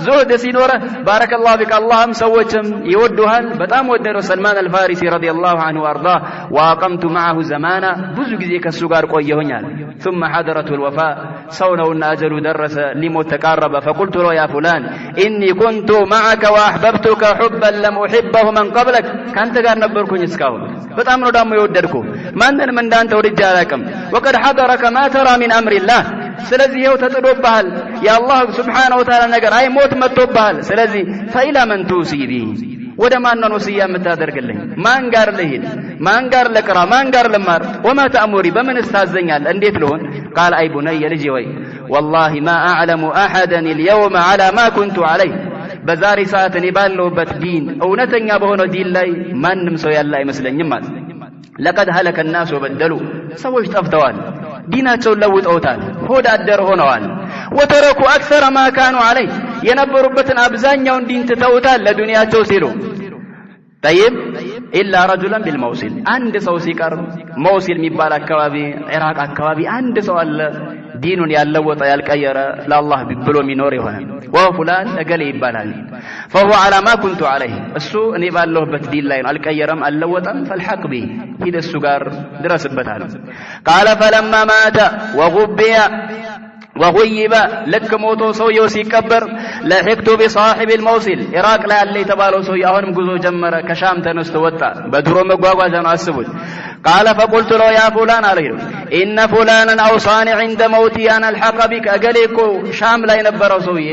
زهد ሲኖረ بارك الله فيك اللهم ሰዎችም ይወዱሃል በጣም ወደደው ሰልማን አልፋሪሲ رضي الله عنه وارضاه واقمت معه زمانا ብዙ ጊዜ ከሱ ጋር ቆየሁኛል ثم حضرته الوفاء سونونا اجل درس لموت تقرب فقلت له يا فلان اني كنت معك واحببتك حبا لم احبه من قبلك كانت ጋር ነበርኩኝ እስካሁን በጣም ነው ደግሞ የወደድኩ ማንንም እንዳንተ ወድጄ አላውቅም وقد حضرك ما ترى من امر الله ስለዚህ ይኸው ተጥዶብሃል የአላህ Subhanahu Wa Ta'ala ነገር አይ ሞት መጥቶብሃል ስለዚህ فإلى من توصي به ወደ ማን ነው ወሲያ የምታደርግልኝ ማን ጋር ልሂድ ማን ጋር ለቅራ ማን ጋር ልማር وما تأمري በምን استاذኛል እንዴት ልሆን قال اي بني ልጄ ወይ والله ما اعلم احدا اليوم على ما كنت عليه በዛሬ ሰዓት እኔ ባለሁበት ዲን እውነተኛ በሆነው ዲን ላይ ማንም ሰው ያለ አይመስለኝም ማለት لقد هلك الناس وبدلوا ሰዎች ጠፍተዋል ዲናቸውን ለውጠውታል ሆድ አደር ሆነዋል وتركوا اكثر ما كانوا عليه የነበሩበትን አብዛኛውን ዲን ተውታል ለዱንያቸው ሲሉ طيب الا رجلا بالموصل አንድ ሰው ሲቀር موصل የሚባል አካባቢ ኢራቅ አካባቢ አንድ ሰው አለ ዲኑን ያለወጠ ያልቀየረ ለአላህ ብሎ የሚኖር ይሆነ ወፉላን እገሌ ይባላል فهو على ما كنت عليه እሱ እኔ ባለሁበት ዲን ላይ ነው አልቀየረም አልለወጠም فالحق به ሂድ እሱ ጋር ድረስበታል قال فلما مات وغبي وغيب لك موتو سويو ሲቀበር لحقت بصاحب الموصل ኢራቅ ላይ ያለ የተባለው ሰው አሁንም ጉዞ ጀመረ ከሻም ተነስቶ ወጣ በድሮ መጓጓዣ ነው አስቡት قال فقلت له يا فلان عليه ان فلانا اوصاني عند موتي ان الحق بك اجليكو شام ላይ ነበረው ሰውዬ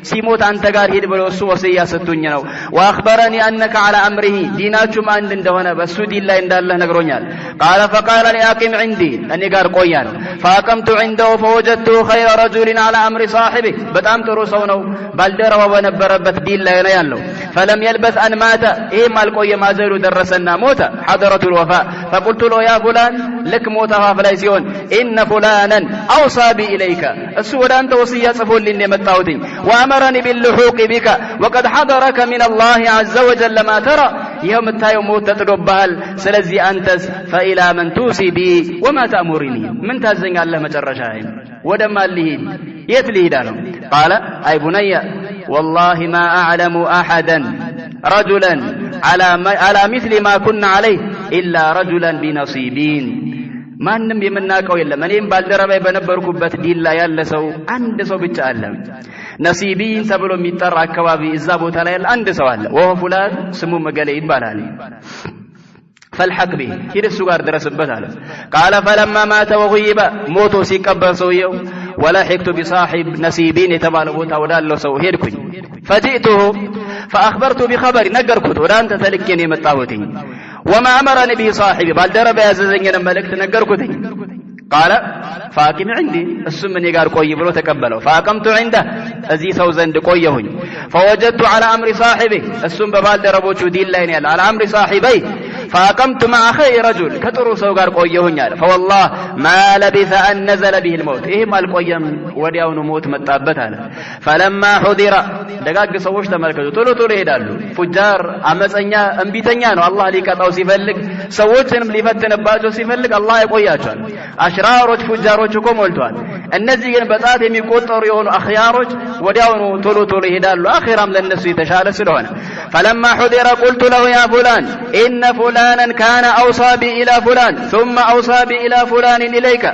ሲሞት አንተ ጋር ሄድ ብሎ እሱ ወሲያ ሰጥቶኝ ነው واخبرني انك على امره ዲናችሁም አንድ እንደሆነ በሱ ዲን ላይ እንዳለ ነግሮኛል قال فقال لي اقم عندي እኔ ጋር ቆያለሁ فاقمت عنده فوجدته خير رجل على امر صاحبه በጣም ጥሩ ሰው ነው ባልደረባው በነበረበት ዲን ላይ ነው ያለው فلم يلبث ان مات ይሄም አልቆየም አዘሉ ደረሰና ሞተ حضرة الوفاء فقلت له يا فلان لك موت فላይ ሲሆን ان فلانا اوصى بي اليك እሱ ወደ አንተ ወሲያ ጽፎልኝ የመጣሁትኝ وامرني باللحوق بك وقد حضرك من الله عز وجل ما ترى يوم التايو موت تطدوبال ስለዚህ አንተስ فإلى من توصي بي وما تأمرني من ታዘኛለህ መጨረሻዬ ወደማ ልሂድ የት ልሂድ አለው قال اي بني والله ما اعلم احدا رجلا على مثل ما كنا عليه الا رجلا بنصيبين ማንም የምናቀው የለም እኔም ባልደረባይ በነበርኩበት ዲን ላይ ያለ ሰው አንድ ሰው ብቻ አለ ነሲቢን ተብሎ የሚጠራ አካባቢ እዛ ቦታ ላይ ያለ አንድ ሰው አለ ወሁ ፉላን ስሙ መገለ ይባላል فالحق به يدسو غار درسبت አለ قال فلما مات وغيب موتو ሲቀበር ሰውየው ولحقت بصاحب نسيبين የተባለ ቦታ ወዳለው ሰው ሄድኩኝ فجئته فاخبرت بخبر ነገርኩት ወደ አንተ ተልኬ ነው የመጣሁትኝ وما امرني به صاحبي ባልደረባ ያዘዘኝን መልእክት ነገርኩትኝ قال فاقم عندي እሱም እኔ ጋር ቆይ ብሎ ተቀበለው فاقمت عنده እዚህ ሰው ዘንድ ቆየሁኝ فوجدت على امر صاحبي እሱም በባልደረቦቹ ዲን ላይ ነው ያለው على امر صاحبي فاقمت مع خير رجل ከጥሩ ሰው ጋር ቆየሁኝ አለ فوالله ما لبث ان نزل به الموت ይሄም አልቆየም ወዲያውኑ ሞት መጣበት አለ فلما حضر ደጋግ ሰዎች ተመልከቱ ቶሎ ቶሎ ይሄዳሉ ፉጃር አመፀኛ እንቢተኛ ነው አላህ ሊቀጣው ሲፈልግ ሰዎችንም ሊፈትንባቸው ሲፈልግ አላህ ያቆያቸዋል አሽራሮች ፉጃሮች እኮ ሞልተዋል እነዚህ ግን በጣት የሚቆጠሩ የሆኑ አኺያሮች ወዲያውኑ ቶሎ ቶሎ ይሄዳሉ አኺራም ለነሱ የተሻለ ስለሆነ فلما حضر قلت له يا فلان ان فلانا كان اوصى بي الى فلان ثم اوصى بي الى فلان اليك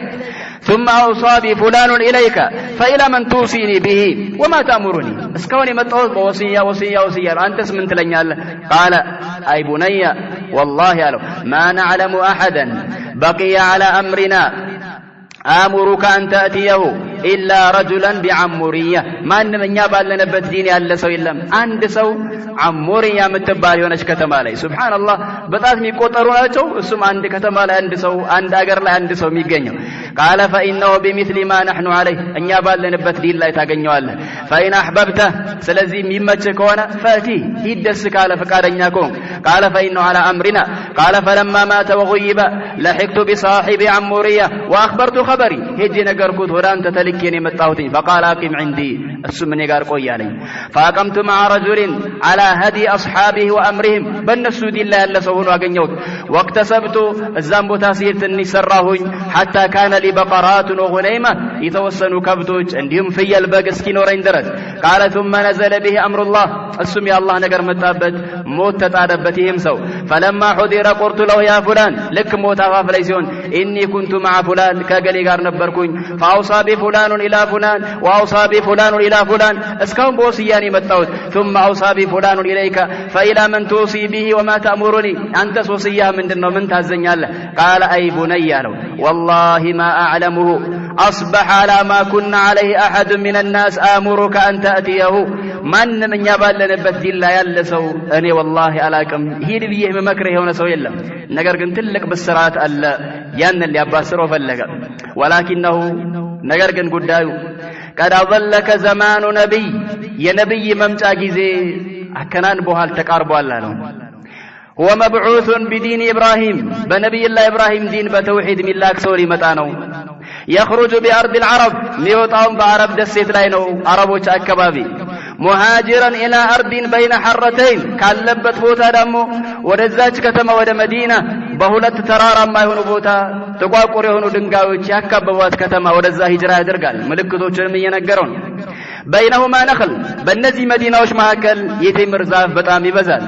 ثم اوصى بي فلان اليك فالى من توصيني به وما تأمرني اسكوني متوس وصيه انتس من تلኛለህ قال اي بني والله ما نعلم احدا بقي على امرنا آمرك أن تأتيه إلا رجلا بعمورية ما أننا بالنبت دين يالا سو إلا عند سو عمورية متبالي ونش كتمالي سبحان الله بطاث ميقوطرون أجو اسم عند كتمالي عند سو عند أقر لا عند سو ميقنيو قال فإنه بمثل ما نحن عليه أن بالنبت دين لا يتاقنيو الله فإن أحببته سلزي ممتك وانا فأتي يدسك على فقارن يكون قال فإنه على أمرنا قال فلما مات وغيب لحقت بصاحب عمورية وأخبرت خبري هجي نقركوت وران تتلكيني متاوتين فقال أقم عندي السمني قار قويالي فأقمت مع رجل على هدي أصحابه وأمرهم بنسو دي الله اللي سوهن وقنيوت واكتسبت الزنب تاسيرت النسراهن حتى كان لي بقرات وغنيمة يتوسنوا كبتوج عندهم في الباقس كينورين درد قال ثم نزل به أمر الله السمي الله نقر متابت موت تتعدبتهم سو فلما حضر قلت له يا فلان لك موت أغاف ليسون إني كنت مع فلان كقلي قار نبركون فأوصى بفلان إلى فلان وأوصى بفلان إلى فلان اسكون بوصياني متوت ثم أوصى بفلان إليك فإلى من توصي به وما تأمرني أنت وصيها من دنو من تهزن الله قال أي بني والله ما أعلمه أصبح على ما كنا عليه أحد من الناس آمرك أن تأتيه من يبال لنبت دي الله يلسو أني والله ألاكم هي لبيه ممكره ونسو يلا نقر قنت لك بالسرات ألا ين اللي أباسروا فلك ولكنه نقر قن قدايو قد أظلك زمان نبي يا نبي ممتاقي زي أكنان بوهال تقاربوا الله لهم هو مبعوث بدين إبراهيم بنبي الله إبراهيم دين بتوحيد من الله كسوري متانو يخرج بأرض العرب ميوطاهم بعرب دسيت لاينو عربوش أكبابي مهاجرا إلى أرض بين حرتين كان لبت بوتا دمو ودزاج كتما ود مدينة بهولت ترارا ما يهونو بوتا تقاقور يهونو دنقاوش يكبوات كتما ودزا هجرا درقال ملكتو چرمي ينقرون بينهما نخل بنزي مدينة وش مهكل يتمر زاف بطامي بزال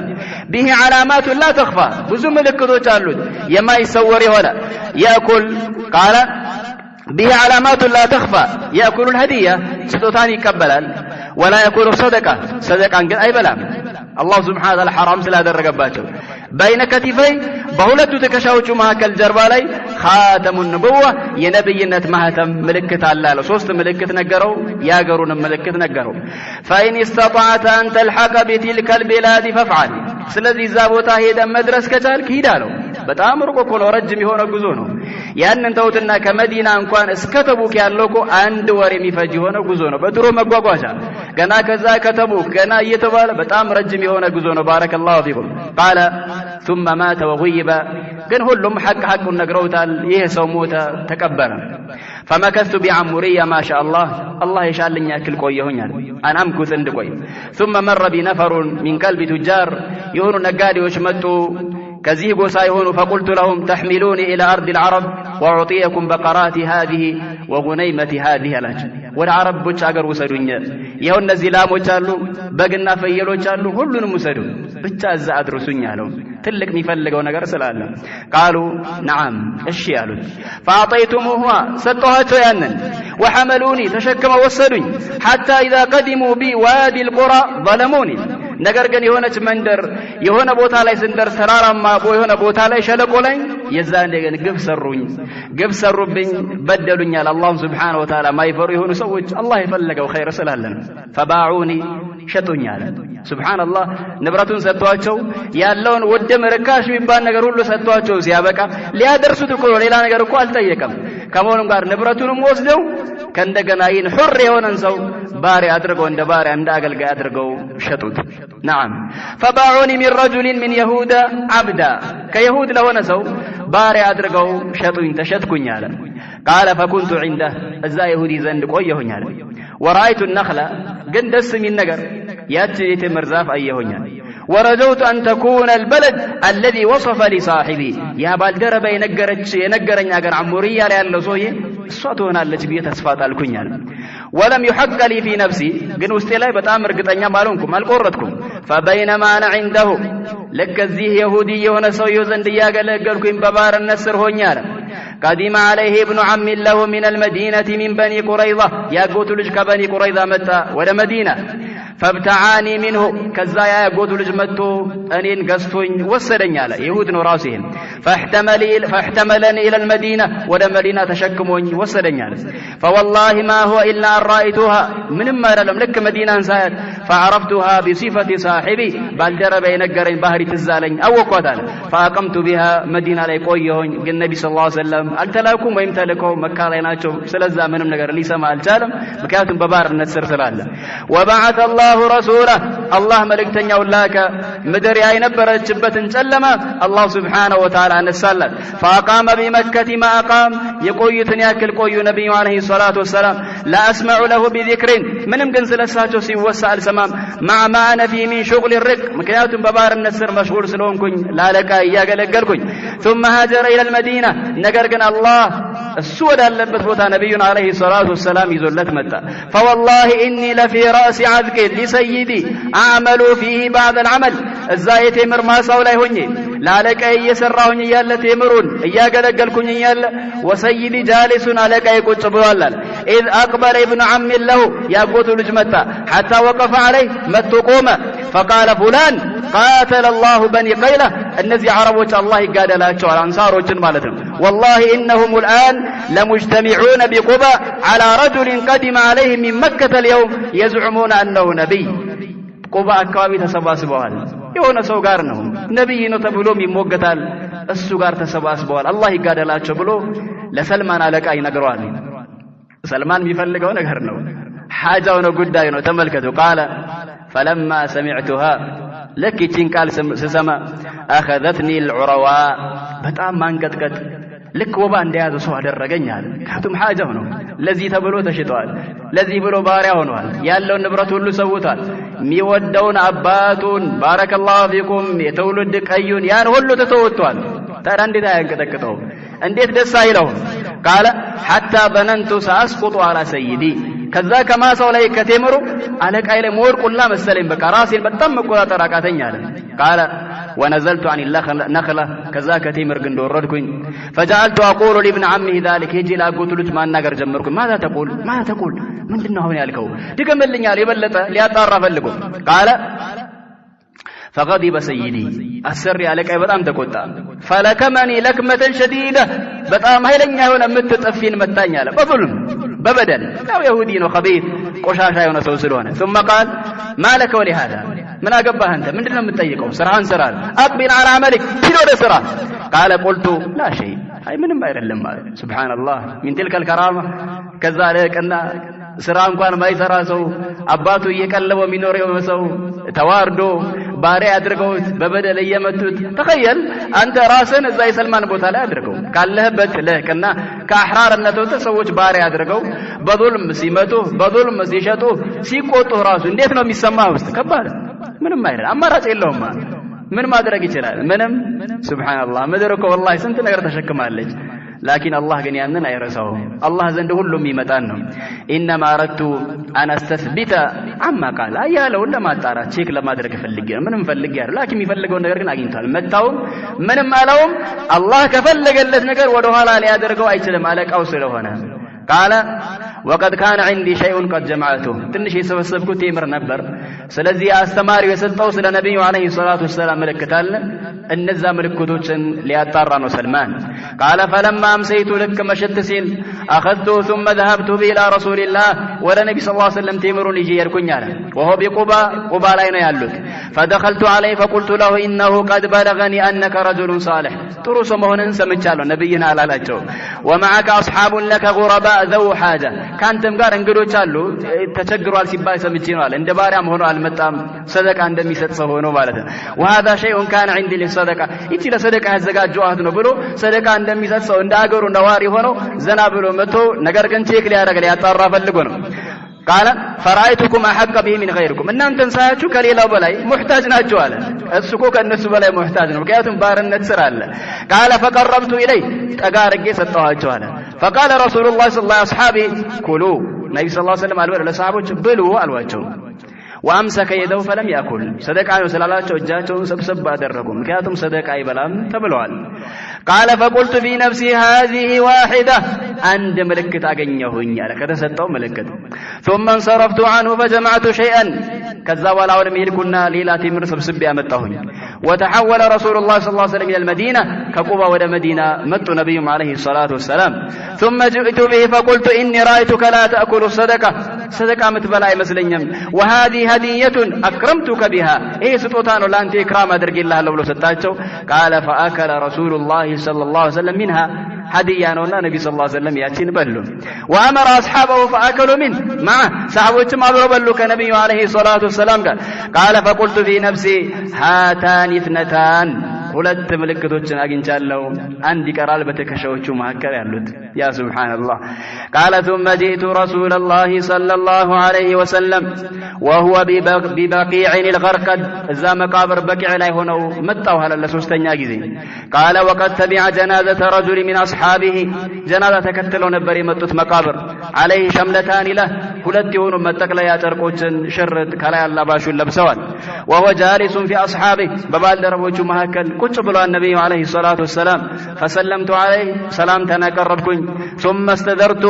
به علامات لا تخفى بزو ملكتو چالود يما يسوري ولا يأكل قال به علامات لا تخفى يأكل الهدية ستوتاني كبلال ولا يكون صدقة عن أي بلام الله سبحانه وتعالى حرام سلا درقباته بين كتفي بهولت تكشاوچ مهكل جربالي خاتم النبوة ينبينت مهتم ملكت الله لصوصت ملكت نقروا ياقرون ملكت نقروا فإن استطعت أن تلحق بتلك البلاد فافعل سلذي زابوتا هيدا مدرس كتالك هيدالو በጣም ሩቅ እኮ ነው ረጅም የሆነ ጉዞ ነው ያንን ተውትና ከመዲና እንኳን እስከ ተቡክ ያለው እኮ አንድ ወር የሚፈጅ የሆነ ጉዞ ነው በድሮ መጓጓዣ ገና ከዛ ከተቡክ ገና እየተባለ በጣም ረጅም የሆነ ጉዞ ነው ባረከላሁ ፊኩም قال ثم مات وغيب ግን ሁሉም ሐቁን ነግረውታል ይሄ ሰው ሞተ ተቀበረ فمكثت بعمرية ما شاء الله يشالني ያክል ቆየሁኛል አናምኩት እንድቆይ ثم مر بنفر من كلب تجار የሆኑ ነጋዴዎች መጡ كزيه قوسايهون فقلت لهم تحملوني إلى أرض العرب وأعطيكم بقرات هذه وغنيمة هذه الأجل والعرب بتشاقر وسدوني يهون نزلام وشالو بقنا فيلو وشالو هلون مسدون بتشاز أدرسوني لهم تلك نفلق ونقرس العالم قالوا نعم الشيالو فأعطيتموه ستوها تيانا وحملوني تشكم وسدوني حتى إذا قدموا بي وادي القرى ظلموني ነገር ግን የሆነች መንደር የሆነ ቦታ ላይ ስንደርስ ተራራማ የሆነ ቦታ ላይ ሸለቆ ላይ የዛን ግን ግፍ ሰሩብኝ በደሉኛል አላህ Subhanahu Wa Ta'ala ማይፈሩ የሆኑ ሰዎች አላህ የፈለገው ኸይር ስላለን ፈባዑኒ ሸጡኛል ሱብሃንአላህ ንብረቱን ሰጥቷቸው ያለውን ወደም ርካሽ የሚባል ነገር ሁሉ ሰጥቷቸው ሲያበቃ ሊያደርሱት እኮ ሌላ ነገር እኮ አልጠየቀም ከመሆኑም ጋር ንብረቱንም ወስደው ከእንደገና ይህን ሁር የሆነን ሰው ባሪያ አድርገው እንደ ባሪያ እንደ አገልጋይ አድርገው ሸጡት نعم فباعوني من رجل من يهود عبدا كيهود ለሆነ ሰው ባሪያ አድርገው ሸጡኝ ተሸጥኩኝ አለ قال فكنت عنده እዛ ይሁዲ ዘንድ ቆየሁኝ አለ ورأيت النخلة ግን ደስ የሚል ነገር ያቺ የተምር ዛፍ አየሁኝ ورجوت أن تكون البلد الذي وصف لصاحبي يا بالدرب ينقرن أجر عمورية لأنه صوي صوتنا التي بيتسفات الكنيال ولم يحق لي في نفسي قن استلاي بتأمر قطعنا مالونكم القرتكم فبينما أنا عنده لك الزيه يهودي ونسوي زنديا قالكم ببار النسر هونيال قدم عليه ابن عم له من المدينة من بني قريظة يا قوت لجك بني قريظة متى ولا مدينة فابتعاني منه كذا يا قوت لجمتو أنين قصفين وسرني على يهود راسهم فاحتملني إلى المدينة ولا مدينة تشكموني وسرني على فوالله ما هو إلا أن رأيتها من ما لم لك مدينة سائر فعرفتها بصفة صاحبي بالدر بين الجرين بحر تزالين أو قتال فأقمت بها مدينة ليقويهن النبي صلى الله عليه وسلم ألتلاكم ويمتلكوا مكة ليناتشو سلزا منهم نجر ليس ما الجالم مكاتم ببار النسر سلالة وبعث الله رسوله الله ملك تنيا ولاك مدري أي نبرة جبة سلمة الله سبحانه وتعالى نسأله فأقام بمكة ما أقام يقوي تنياكل قوي نبي عليه الصلاة والسلام لا أسمع له بذكر من يمكن سلساته سيوسع السمام مع ما أنا فيه من شغل الرق مكاتم ببار النسر مشغول سلون كن لا لك إياك لقلكن ثم هاجر إلى المدينة نقرقن الله السود اللبت بوتا نبينا عليه الصلاة والسلام يزلت متى فوالله إني لفي رأس عذك لسيدي أعمل فيه بعد العمل الزايت يمر ما سولي هني لا لك أي سرهن يالا تمرون إياك لقلكن يالا وسيدي جالس عليك يقول سبوالا إذ أقبل ابن عم له يقول لجمتا حتى وقف عليه متقوم فقال فلان قاتل الله بني قيلة النزي عربوش الله قال لا تشعر أنصار وجن والله إنهم الآن لمجتمعون بقبى على رجل قدم عليهم من مكة اليوم يزعمون أنه نبي قبى أكوابي تسباسبوال يونا سوغارنهم نبي نتبلوم يموغتال السوغار تسباسبوال الله قال لا تشبلو لسلمان لك أي نقرواني سلمان بيفلقوا نقرنو حاجة ونقداينو تملكته قال فلما سمعتها لك تنقال سسما أخذتني العرواء بتأم ما انقدقد لك وبا اندياز سو አደረገኝ አለ ካቱም حاجه ሆኖ ለዚህ ተብሎ ተሽጧል ለዚህ ብሎ ባሪያ ሆኗል ያለው ንብረት ሁሉ ሰውቷል የሚወደውን አባቱን ባረከላሁ ፊኩም የተውልድ ቀዩን ያን ሁሉ ተተውቷል ታዲያ እንዴት አያንቀጠቅጠው እንዴት ደስ አይለው قال حتى ظننت ساسقط على سيدي ከዛ ከማሳው ላይ ከተመሩ አለቃይ ላይ ሞርቁላ መሰለኝ በቃ ራሴን በጣም መቆጣጠር አቃተኝ አለ قال ونزلت عن النخلة كذا كتمر قند وردكኝ فجعلت أقول لابن عمه ذلك يجي لا قلت له ما نقر جمركم ماذا تقول من دنا هون يالكو تكملني يبلط ليطار فلكم قال فغضب سيدي السر عليك بطام تقطع فلكمني لكمة شديدة بطام هيلኛ የሆነ የምትጠፊን መታኝ አለ በظلم በበደል ነው يهودي ነው خبيث ቆሻሻ የሆነ ሰው ስለሆነ ثم قال ما لك ولهذا من አገባህ አንተ ምንድነው የምትጠይቀው ስራህን ስራል اقبل على عملك ሂድ ወደ ስራ قال قلت لا شيء አይ ምንም አይደለም ማለት سبحان الله من تلك الكرامه ከዛ ለቀና ስራ እንኳን ማይሰራ ሰው አባቱ እየቀለበው የሚኖረው ሰው ተዋርዶ ባሪያ አድርገውት በበደል እየመቱት ተخيل አንተ ራስን እዛ የሰልማን ቦታ ላይ አድርገው ካለህበት ለህቅና ከአህራርነቱ ሰዎች ባሪያ አድርገው በظلم ሲመቱ በظلم ሲሸጡ ሲቆጡ ራሱ እንዴት ነው የሚሰማው ውስጥ ከባድ ምንም አይደለም አማራጭ የለውም ምን ማድረግ ይችላል ምንም ሱብሃንአላህ መድረኮ والله ስንት ነገር ተሸክማለች لكن الله ግን ያንን አይረሳው الله ዘንድ ሁሉም ይመጣን ነው انما اردت ان استثبت عما قال አያለው ለማጣራት ቼክ ለማድረግ ፈልጌ ምንም ፈልጌ አይደል لكن የሚፈልገው ነገር ግን አግኝቷል መጣው ምንም አላውም الله ከፈለገለት ነገር ወደ ኋላ ሊያደርገው አይችልም አለቃው ስለሆነ قال وقد كان عندي شيء قد جمعته ትንሽ የሰበሰብኩት ቴምር ነበር ስለዚህ አስተማሪው የሰጠው ስለ ነብዩ አለይሂ ሰላቱ ወሰለም ምልክታል እነዛ ምልክቶችን ሊያጣራ ነው ሰልማን قال فلما امسيت لك مشت سيل اخذته ثم ذهبت به الى رسول الله ولا نبي صلى الله عليه وسلم ቴምሩን ይዤ ሄድኩኝ አለ وهو بقباء ላይ ነው ያሉት فدخلت عليه فقلت له انه قد بلغني انك رجل صالح ጥሩ ሰው መሆንን ሰምቻለሁ ነብይና አላላቸው ومعك اصحاب لك غرباء ذو حاجه ካንተም ጋር እንግዶች አሉ ተቸግሯል ሲባል ሰምቼ ነው አለ እንደ ባሪያም ሆኖ አልመጣም ሰደቃ እንደሚሰጥ ሰው ሆኖ ማለት ነው وهذا شيء كان عندي للصدقه እቺ ለሰደቃ ያዘጋጀዋት ነው ብሎ ሰደቃ እንደሚሰጥ ሰው እንደ አገሩ ነዋሪ ሆኖ ዘና ብሎ መጥቶ ነገር ግን ቼክ ሊያደርግ ሊያጣራ ፈልጎ ነው قال فرأيتكم أحق به من غيركم إن أنتم ساعتوا كليلا بلاي محتاج ناجوالا السكوك الناس بلاي محتاج وكياتم بارن نتسر الله قال فقربت إليه تقارق يسطوها جوالا فقال رسول الله صلى الله عليه أصحابه كلوا النبي صلى الله عليه وسلم قال لصحابه بلوا الواجو وأمسك يده فلم يأكل صدق عنه سلالات وجاته سبسب أدركم كياتم صدق أي بلام تبلوال قال فقلت في نفسي هذه واحدة عند ملكة أغنيه لك تسطو ملكة ثم انصرفت عنه فجمعت شيئا كذا ولا ولم كنا ليلة من سبسب أمتهن وتحول رسول الله صلى الله عليه وسلم إلى المدينة كقوبة ودى مدينة مت نبي عليه الصلاة والسلام ثم جئت به فقلت إني رأيتك لا تأكل الصدقة صدقة متبلاي مسلنيم وهذه هدية أكرمتك بها إيه ستوتان ولا أنت إكرام أدرك الله لو ستاتشو قال فأكل رسول الله صلى الله عليه وسلم منها هدية ولا نبي صلى الله عليه وسلم يأتين بلو وأمر أصحابه فأكلوا منه معه صحابة ما بلو كنبي عليه الصلاة والسلام قال فقلت في نفسي هاتان اثنتان ሁለት ምልክቶችን አግኝቻለሁ አንድ ይቀራል በተከሻዎቹ መካከል ያሉት ያ ሱብሃንአላህ قال ثم جئت رسول الله صلى الله عليه وسلم وهو ببقيع الغرقد እዛ መቃብር በቂዕ ላይ ሆነው መጣው አለ ለሶስተኛ ጊዜ قال وقد تبع جنازة رجل من اصحابه جنازة ተከትለው ነበር የመጡት መቃብር عليه شملتان له ሁለት የሆኑ መጠቅለያ ጨርቆችን ሽርጥ ከላይ አላባሹን ለብሰዋል وهو جالس في اصحابه በባልደረቦቹ መካከል ቁጭ ብሏል ነብዩ አለይሂ ሰላቱ ወሰለም فسلمت عليه سلام تنقربكم ثم استدرت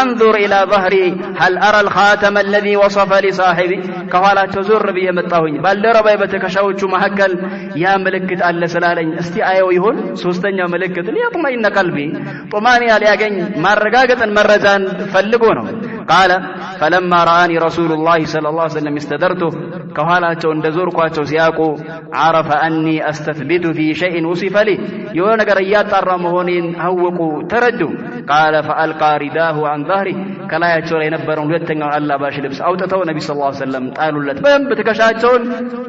انظر الى ظهري هل ارى الخاتم الذي وصف لصاحبي ከኋላቸው ዞር ብዬ መጣሁኝ ባልደረባይ በተከሻዎቹ መካከል ያ ምልክት አለ ስላለኝ እስቲ አየው ይሆን ሶስተኛው ምልክት ሊያጥማይና ቀልቢ ጦማኒያ ሊያገኝ ማረጋገጥን መረጃን ፈልጎ ነው قال فلما رآني رسول الله صلى الله عليه وسلم استدرته ከኋላቸው እንደዞርኳቸው ሲያቁ عرف اني استثبت في شيء وصف لي የሆነ ነገር ያጣራ መሆኔን አወቁ ተረዱ قال فالقى رداه عن ظهري ከላያቸው ላይ የነበረው ሁለተኛው አላባሽ ልብስ አውጥተው ነብዩ ሰለላሁ ዐለይሂ ወሰለም ጣሉለት በደንብ ተከሻቸውን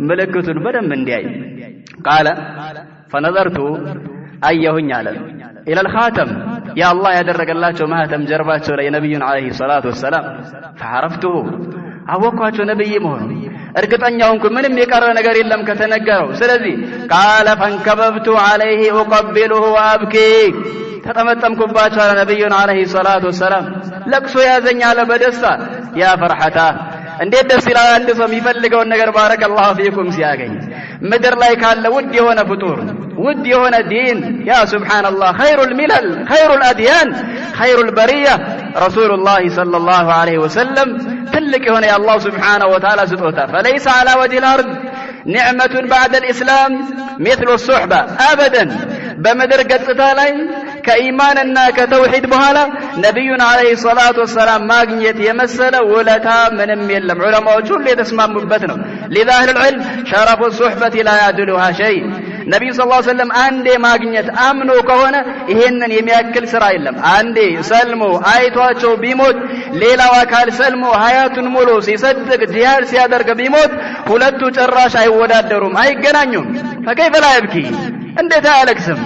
ምልክቱን በደንብ እንዲያይ قال فنظرت አየሁኝ አለ الى الخاتم يا الله ያደረገላቸው ማህተም ጀርባቸው ላይ የነብዩን አለይሂ ሰላቱ ወሰለም فعرفته አወኳቸው ነብይ መሆኑ እርግጠኛውንኩ ምንም የቀረ ነገር የለም ከተነገረው ስለዚህ قال فانكببت عليه اقبله وابكي ተጠመጠምኩባቸው አለ ነብዩን አለይሂ ሰላቱ ወሰለም ለቅሶ ያዘኛለ በደስታ ያ ፈርሐታ እንዴት ደስ ይላል አንድ ሰው የሚፈልገውን ነገር ባረከላሁ ፊኩም ሲያገኝ ምድር ላይ ካለ ውድ የሆነ ፍጡር ውድ የሆነ ዲን ያ ሱብሃንአላህ ኸይሩል ሚለል ኸይሩል አድያን ኸይሩል በሪያ ረሱሉላህ ሰለላሁ ዐለይሂ ወሰለም ትልቅ የሆነ የአላህ ሱብሃነሁ ወተዓላ ስጦታ فليس على وجه الارض نعمة بعد الاسلام مثل الصحبة ابدا በምድር ገጽታ ላይ ከኢማንና ከተውሂድ በኋላ ነብዩን አለይሂ ሰላቱ ወሰላም ማግኘት የመሰለ ውለታ ምንም የለም ዑለማዎቹ ሁሉ የተስማሙበት ነው لذا اهل العلم شرف الصحبة لا يعدلها شيء ነብዩ ሰለላሁ ዐለይሂ ወሰለም አንዴ ማግኘት አምኖ ከሆነ ይሄንን የሚያክል ስራ የለም አንዴ ሰልሞ አይቷቸው ቢሞት ሌላው አካል ሰልሞ ሀያቱን ሙሉ ሲሰድቅ ጂሃድ ሲያደርግ ቢሞት ሁለቱ ጭራሽ አይወዳደሩም አይገናኙም فكيف لا يبكي እንዴት አያለቅስም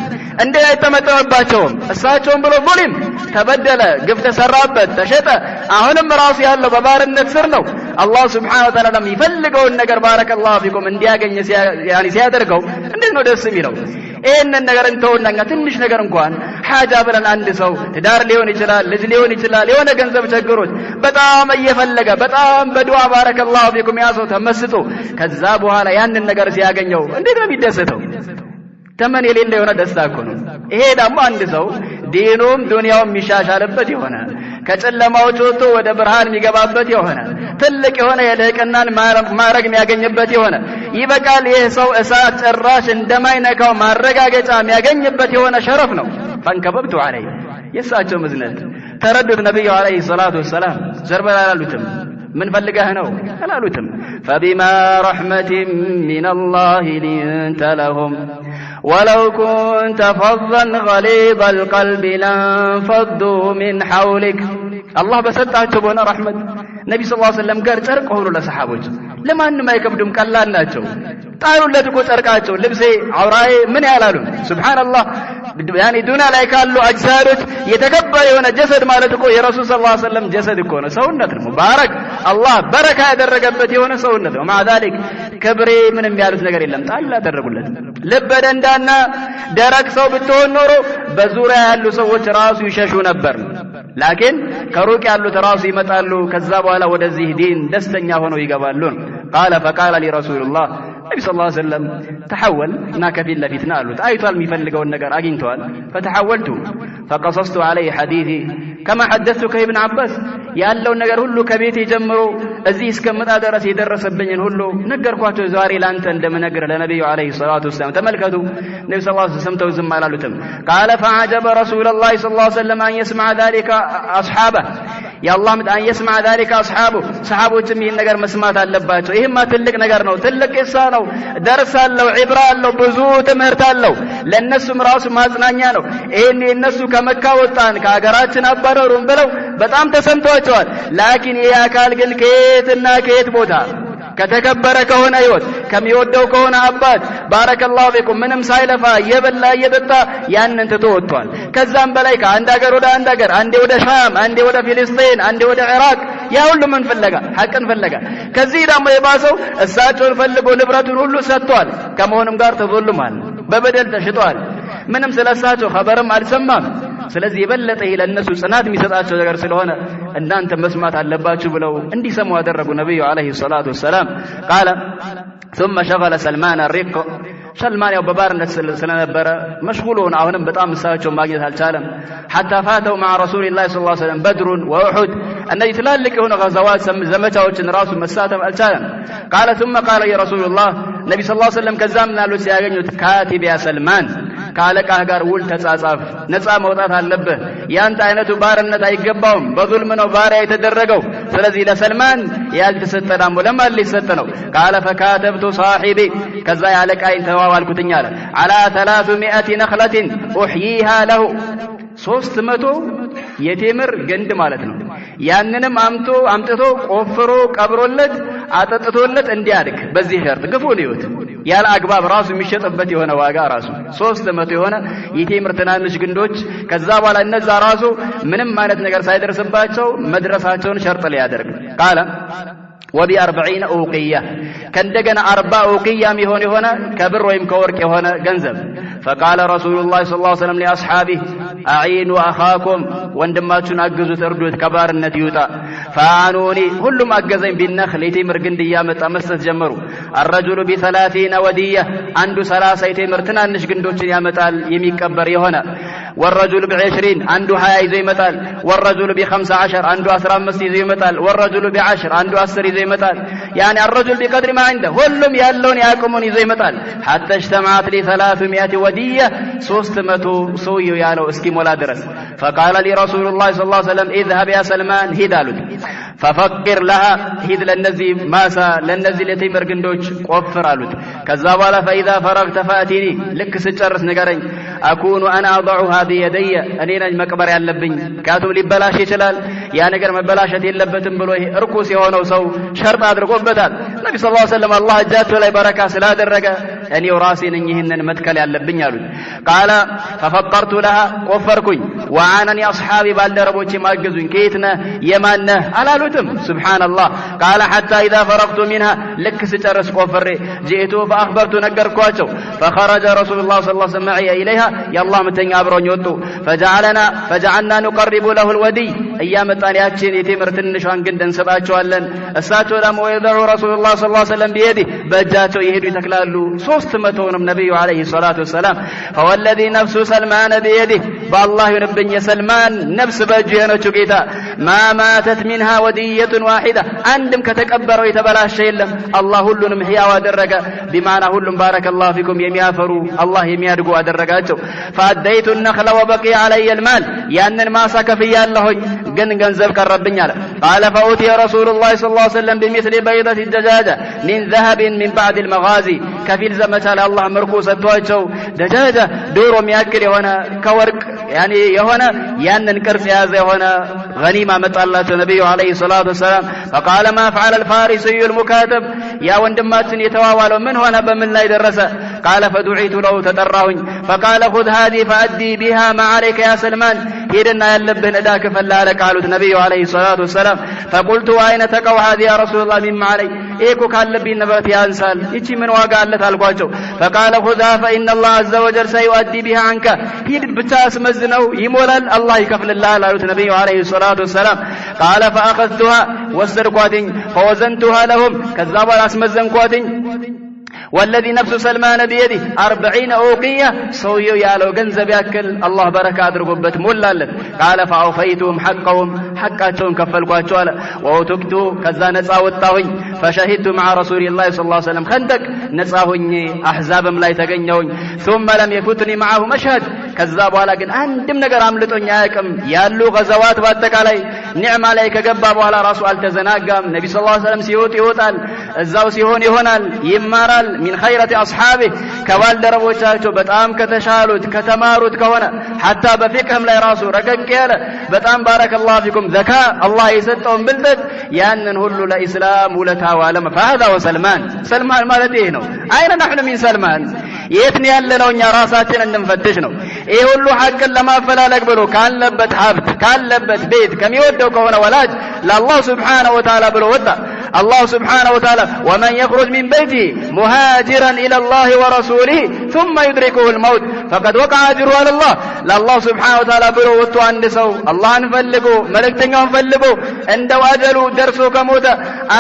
እንዴት አይተመጠባቸውም እሳቸውን ብሎ ظلم ተበደለ ግፍ ተሰራበት ተሸጠ አሁንም ራሱ ያለው በባርነት ስር ነው አላህ Subhanahu Wa Ta'ala የሚፈልገውን ነገር ባረከላሁ ፊኩም እንዲያገኝ ሲያደርገው እንዴት ነው ደስ የሚለው ይሄንን ነገር እንተውና ትንሽ ነገር እንኳን ሐጃ ብለን አንድ ሰው ትዳር ሊሆን ይችላል ልጅ ሊሆን ይችላል የሆነ ገንዘብ ቸግሮት በጣም እየፈለገ በጣም በዱዓ ባረከላሁ ፊኩም ያሰው ተመስጦ ከዛ በኋላ ያንን ነገር ሲያገኘው እንዴት ነው የሚደሰተው ተመን የሌለው የሆነ ደስታ እኮ ነው። ይሄ ደግሞ አንድ ሰው ዲኑም ዱንያውም የሚሻሻልበት የሆነ ከጨለማዎች ወጥቶ ወደ ብርሃን የሚገባበት የሆነ ትልቅ የሆነ የልህቅናን ማዕረግ የሚያገኝበት የሆነ ይበቃል። ይህ ሰው እሳት ጭራሽ እንደማይነካው ማረጋገጫ የሚያገኝበት የሆነ ሸረፍ ነው። ፈንከበብቱ ዐለይህ የእሳቸው ምዝነት ተረዱት። ነቢዩ ዐለይሂ ሰላቱ ወሰላም ዘርበል አላሉትም። ምን ፈልገህ ነው አላሉትም። ፈቢማ ረሕመቲን ሚነላሂ ሊንተ ለሁም ወለው ኩንተ ፈዘን ገሊዘል ቀልቢ ለንፈዱ ሚን ሐውሊክ። አላህ በሰጣቸው በሆነ ረሕመት ነቢ ስ ሰለም ጋር ጨርቅ ሆኑ ለሰሓቦች። ለማንም አይከብዱም፣ ቀላል ናቸው። ጣሉለት እኮ ጨርቃቸው። ልብሴ አውራዬ ምን ያላሉ። ሱብሓነላህ ያኒ ዱንያ ላይ ካሉ አጅሳዶች የተከበረ የሆነ ጀሰድ ማለት እኮ የረሱል ሰለላሁ ዐለይሂ ወሰለም ጀሰድ እኮ ነው። ሰውነት ነው ሙባረክ፣ አላህ በረካ ያደረገበት የሆነ ሰውነት ነው። ማዓ ዛሊክ ክብሬ ምንም ያሉት ነገር የለም፣ ጣል ያደረጉለት። ልበ ደንዳና ደረቅ ሰው ብትሆን ኖሮ በዙሪያ ያሉ ሰዎች ራሱ ይሸሹ ነበር። ላኪን ከሩቅ ያሉት ራሱ ይመጣሉ። ከዛ በኋላ ወደዚህ ዲን ደስተኛ ሆነው ይገባሉ። ቃለ ፈቃለ ሊረሱልላህ ነቢ ስ ላ ሰለም ተሐወል እና ከፊት ለፊትና አሉት። አይቷል፣ የሚፈልገውን ነገር አግኝተዋል። ፈተሐወልቱ ፈቀሰስቱ ዐለይህ ሐዲቲ ከማ ሐደስቱከ ኢብን አባስ ያለውን ነገር ሁሉ ከቤቴ ጀምሮ እዚህ እስከምጣ ድረስ የደረሰብኝን ሁሉ ነገርኳቸው። ዛሬ ላንተ እንደምነግር ለነቢዩ ዐለይሂ ሰላቱ ወሰላም። ተመልከቱ፣ ነቢ ስ ላ ሰምተው ዝም አላሉትም። ቃለ ፈዐጀበ ረሱለላህ ሰለላሁ ዐለይሂ ወሰለም አን የስመዐ ዛሊከ አስሓበህ የአላህ አን የስመዐ ዛሊከ አስሓቡ ሰሓቦችም ይህን ነገር መስማት አለባቸው። ይህማ ትልቅ ነገር ነው፣ ትልቅ ቂሳ ነው፣ ደርስ አለው፣ ዒብራ አለው፣ ብዙ ትምህርት አለው። ለእነሱም ራሱ ማጽናኛ ነው። ይህን የእነሱ ከመካ ወጣን ከሀገራችን አባረሩን ብለው በጣም ተሰምቷቸዋል። ላኪን ይህ አካል ግን ከየትና ከየት ቦታ ከተከበረ ከሆነ ህይወት ከሚወደው ከሆነ አባት ባረከላሁ ፊኩም ምንም ሳይለፋ እየበላ እየጠጣ ያንን ትቶ ወጥቷል። ከዛም በላይ ከአንድ ሀገር ወደ አንድ ሀገር፣ አንዴ ወደ ሻም፣ አንዴ ወደ ፊልስጤን፣ አንዴ ወደ ኢራቅ፣ ያ ሁሉ ምን ፍለጋ? ሐቅን ፍለጋ። ከዚህ ደግሞ የባሰው እሳቸውን ፈልጎ ንብረቱን ሁሉ ሰጥቷል። ከመሆኑም ጋር ተዞልሟል፣ በበደል ተሽጧል። ምንም ስለሳቸው ኸበርም አልሰማም። ስለዚህ የበለጠ ይሄ ለእነሱ ጽናት የሚሰጣቸው ነገር ስለሆነ እናንተ መስማት አለባችሁ ብለው እንዲሰሙ አደረጉ ነብዩ አለይሂ ሰላቱ ወሰላም። ቃለ ثم شغل سلمان الرق سلمان ያው በባርነት ስለነበረ መሽጉል ሆነ። አሁንም በጣም እሳቸው ማግኘት አልቻለም። حتى فاتوا مع رسول الله صلى الله عليه وسلم بدر وأحد እነዚህ ትላልቅ የሆነ غزوات ዘመቻዎችን ራሱ መሳተፍ አልቻለም። ቃለ ثم قال يا رسول الله ነብዩ ሰለላሁ ዐለይሂ ወሰለም ከዛም ናሉት ሲያገኙት ካቲብ ያ ሰልማን ካለቃህ ጋር ውል ተጻጻፍ፣ ነፃ መውጣት አለብህ። ያንተ አይነቱ ባርነት አይገባውም፣ በዙልም ነው ባሪያ የተደረገው። ስለዚህ ለሰልማን ያልተሰጠ ደግሞ ለማን ሊሰጥ ነው? ቃለ ፈካተብቱ صاحبي ከዛ ያለቃይን ተዋዋልኩትኛ አለ على 300 نخلة احييها له 300 የቴምር ግንድ ማለት ነው። ያንንም አምጥቶ ቆፍሮ ቀብሮለት አጠጥቶለት እንዲያድግ በዚህ ሸርጥ ግፉን ይወት ያለ አግባብ ራሱ የሚሸጥበት የሆነ ዋጋ ራሱ 300 የሆነ የቴምር ትናንሽ ግንዶች ከዛ በኋላ እነዛ ራሱ ምንም ማለት ነገር ሳይደርስባቸው መድረሳቸውን ሸርጥ ላይ ያደርግ ቃለ وب40 أوقية كندجنا 40 أوقية ميهون هنا كبر ويم كورك هنا جنزب. فقال رسول الله صلى الله عليه وسلم لأصحابه أعينوا أخاكم وندما تنأجزوا تردوا كبار النتيوتا فأعانوني كلهم أجزين بالنخل يتمر جندية متأمسس جمروا الرجل ب30 ودية عنده 3 يتمر تنانش جندوش يا متال يمي كبر هنا والرجل ب20 عنده حياة زي متال والرجل ب15 عنده 15 زي متال والرجل ب10 عنده 10 زي متال يعني الرجل بقدر ما عنده كلهم يالون ياكمون زي متال حتى اجتمعت لي 300 ودية 300 سوي يالو اسكي مولا درس. فقال لي رسول الله صلى الله عليه وسلم اذهب يا سلمان هدالك ففكر لها هد للنزي ماسا للنزي لتمر جندوش قفر አሉት ከዛ በኋላ فاذا فرغت فاتني ልክ ስጨርስ ንገረኝ اكون انا اضعها بيدي እኔ ነኝ መቅበር ያለብኝ ካቱም ሊበላሽ ይችላል ያ ነገር መበላሸት የለበትም ብሎ ይሄ እርኩስ የሆነው ሰው ሸርጥ አድርጎበታል። ነብዩ ሰለላሁ ዐለይሂ ወሰለም አላህ እጃቸው ላይ በረካ ስላደረገ እኔው ራሴ ነኝ ይሄንን መትከል ያለብኝ አሉት። ቃለ ففكرت لها ቆፈርኩኝ وعانني اصحابي ባልደረቦቼ ማገዙኝ ከየት ነህ የማን ነህ አላሉትም። ሱብሃንአላህ ቃለ حتى اذا فرغت منها ልክ ስጨርስ ቆፍሬ جئت فاخبرت ነገርኳቸው فخرج رسول الله صلى الله عليه وسلم معي اليها يا الله متኛ አብሮኝ ወጡ فجعلنا نقرب له الودي እያመጣን ያችን የቴምር ትንሿን ግንድ እንሰጣቸዋለን። እሳቸው ደግሞ ወይዘሩ ረሱላህ ሰለላሁ ዐለይሂ ወሰለም ቢሄዲ በእጃቸው ይሄዱ ይተክላሉ። 300ንም ነብዩ አለይሂ ሰላቱ ወሰላም ፈወለዚ ነፍሱ ሰልማን ቢየዲህ በአላህ ይሁንብኝ የሰልማን ነፍስ በእጁ የሆነችው ጌታ ማማተት ሚንሃ ወዲየቱን ዋሂዳ አንድም ከተቀበረው የተበላሸ የለም አላህ ሁሉንም ሕያው አደረገ ቢማና ሁሉም ባረከላሁ ፊኩም የሚያፈሩ አላህ የሚያድጉ አደረጋቸው فأديت النخل وبقي علي المال ያንን ማሳ ከፍያለሁኝ ግን ገንዘብ ቀረብኝ አለ قال فأوتي رسول الله صلى الله عليه وسلم بمثل بيضة الدجاجة من ذهب من بعد المغازي ከፊል ዘመቻ ላይ አላህ ምርኮ ሰጥቷቸው ደጃጃ ዶሮ የሚያክል የሆነ ከወርቅ ያኒ የሆነ ያንን ቅርጽ የያዘ የሆነ ገኒማ መጣላቸው ነብዩ አለይሂ ሰላቱ ወሰለም فقال ما فعل الفارسي المكاتب يا ወንድማችን የተዋዋለው ምን ሆነ በምን ላይ ደረሰ قال فدعيت له ተጠራሁኝ فقال خذ هذه فأدي بها ما عليك يا سلمان ሄደና ያለብህን እዳ ክፈል አለቅ አሉት ነብዩ አለይሂ ሰላቱ ወሰለም فقلت واين تقوا هذه يا رسول الله مما علي እኮ ካለብኝ ንብረት ያንሳል እቺ ምን ዋጋ አለት አልኳቸው فقال خذها فإن الله عز وجل سيؤدي بها عنك ሂድ ብቻ አስመዝነው ይሞላል አላህ ይከፍልልሃል አሉት ነብዩ አለይሂ ሰላቱ ወሰለም قال فأخذتها وسرقاتኝ فوزنتها لهم ከዛ በኋላ አስመዘንኳትኝ والذي نفس سلمان بيده 40 أوقية سويو يالو ገንዘብ ያክል አላህ በረካ አድርጎበት ሞላለት قال فأوفيتهم حقهم حقاتهم كفلኳቸው አለ وأوتكت ከዛ ነፃ ወጣሁኝ فشهدت مع رسول الله صلى الله عليه وسلم خندق ነፃ ሆኜ አህዛብም ላይ ተገኘሁኝ ثم لم يفوتني معه مشهد ከዛ በኋላ ግን አንድም ነገር አምልጦኝ አያውቅም ያሉ غزوات በአጠቃላይ ኒዕማ ላይ ከገባ በኋላ ራሱ አልተዘናጋም ነብዩ ሰለላሁ ዐለይሂ ወሰለም ሲወጡ ይወጣል እዛው ሲሆን ይሆናል ይማራል من خيرة أصحابه كوالدربوቻቸው በጣም ከተሻሉት ከተማሩት ከሆነ حتى በፊቅህም ላይ ራሱ ረቀቅ ያለ በጣም ባረከላሁ ፊኩም ዘካ አላህ የሰጠውን ብልጠት ያንን ሁሉ ለኢስላም ውለታው ዓለም فهذا وسلمان سلمان ማለት ይሄ ነው አይነ نحن من سلمان የት ነው ያለነው እኛ ራሳችንን እንፈትሽ ነው ይሄ ሁሉ ሐቅን ለማፈላለግ ብሎ ካለበት ሀብት ካለበት ቤት ከሚወደው ከሆነ ወላጅ ለአላህ Subhanahu Wa Ta'ala ብሎ ወጣ الله سبحانه وتعالى ومن يخرج من بيته مهاجرا إلى الله ورسوله ثم يدركه الموت فقد وقع أجره على الله لله سبحانه وتعالى بلو وطو عند سو الله نفلقه ملكتنه نفلقه عنده أجله درسه كموت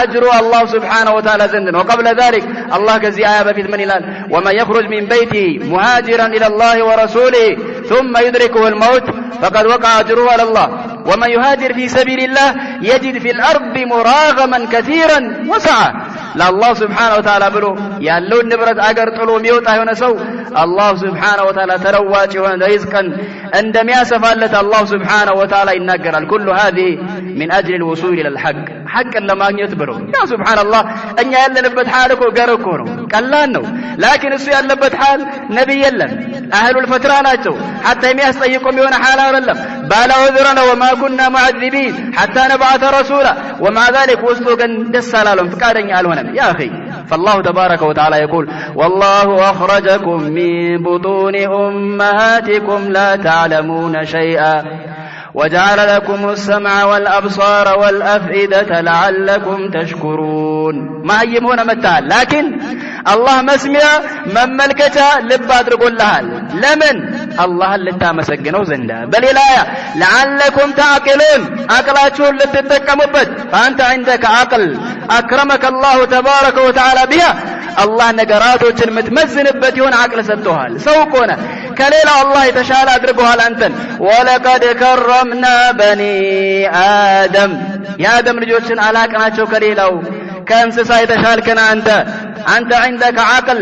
أجره الله سبحانه وتعالى زندن وقبل ذلك الله كزي آية بفيت من الآن ومن يخرج من بيته مهاجرا إلى الله ورسوله ثم يدركه الموت فقد وقع أجره على الله ومن يهاجر في سبيل الله يجد في الأرض مراغما كثيرا وسعة لله سبحانه وتعالى بلو يالو النبرة أقر طلو ميوتا يونسو الله سبحانه وتعالى ترواج رزقا عندما يسفالة الله سبحانه وتعالى ينقر كل هذه من أجل الوصول إلى الحق حقا لما يتبرو يا سبحان الله أن يألن نبت حالك وقركونه قلانه لكن السؤال نبت حال نبي يلن أهل الفترانات حتى يستيقوا يون حالا ولم بالا عذرنا وما كنا معذبين حتى نبعث رسولا ومع ذلك وصلوا دسالالهم فقادا يعلونا يا أخي فالله تبارك وتعالى يقول والله أخرجكم من بطون أمهاتكم لا تعلمون شيئا وجعل لكم السمع والأبصار والأفئدة لعلكم تشكرون ما يمون متال لكن الله مسمع من ملكته لباد رقول لها لمن الله اللي تامسجنوا زندا بل الآية لعلكم تعقلون عقلاتهم اللي تتكموا بد فأنت عندك عقل أكرمك الله تبارك وتعالى بها الله نقراته المتمزن بديون عقل ستوها سوقونا كليلة الله يتشال أدركها لأنتن ولقد كرمنا بني آدم يا آدم رجوتشن علاك ناتشو كليلة كأنسسا يتشال كنا أنت عندك عقل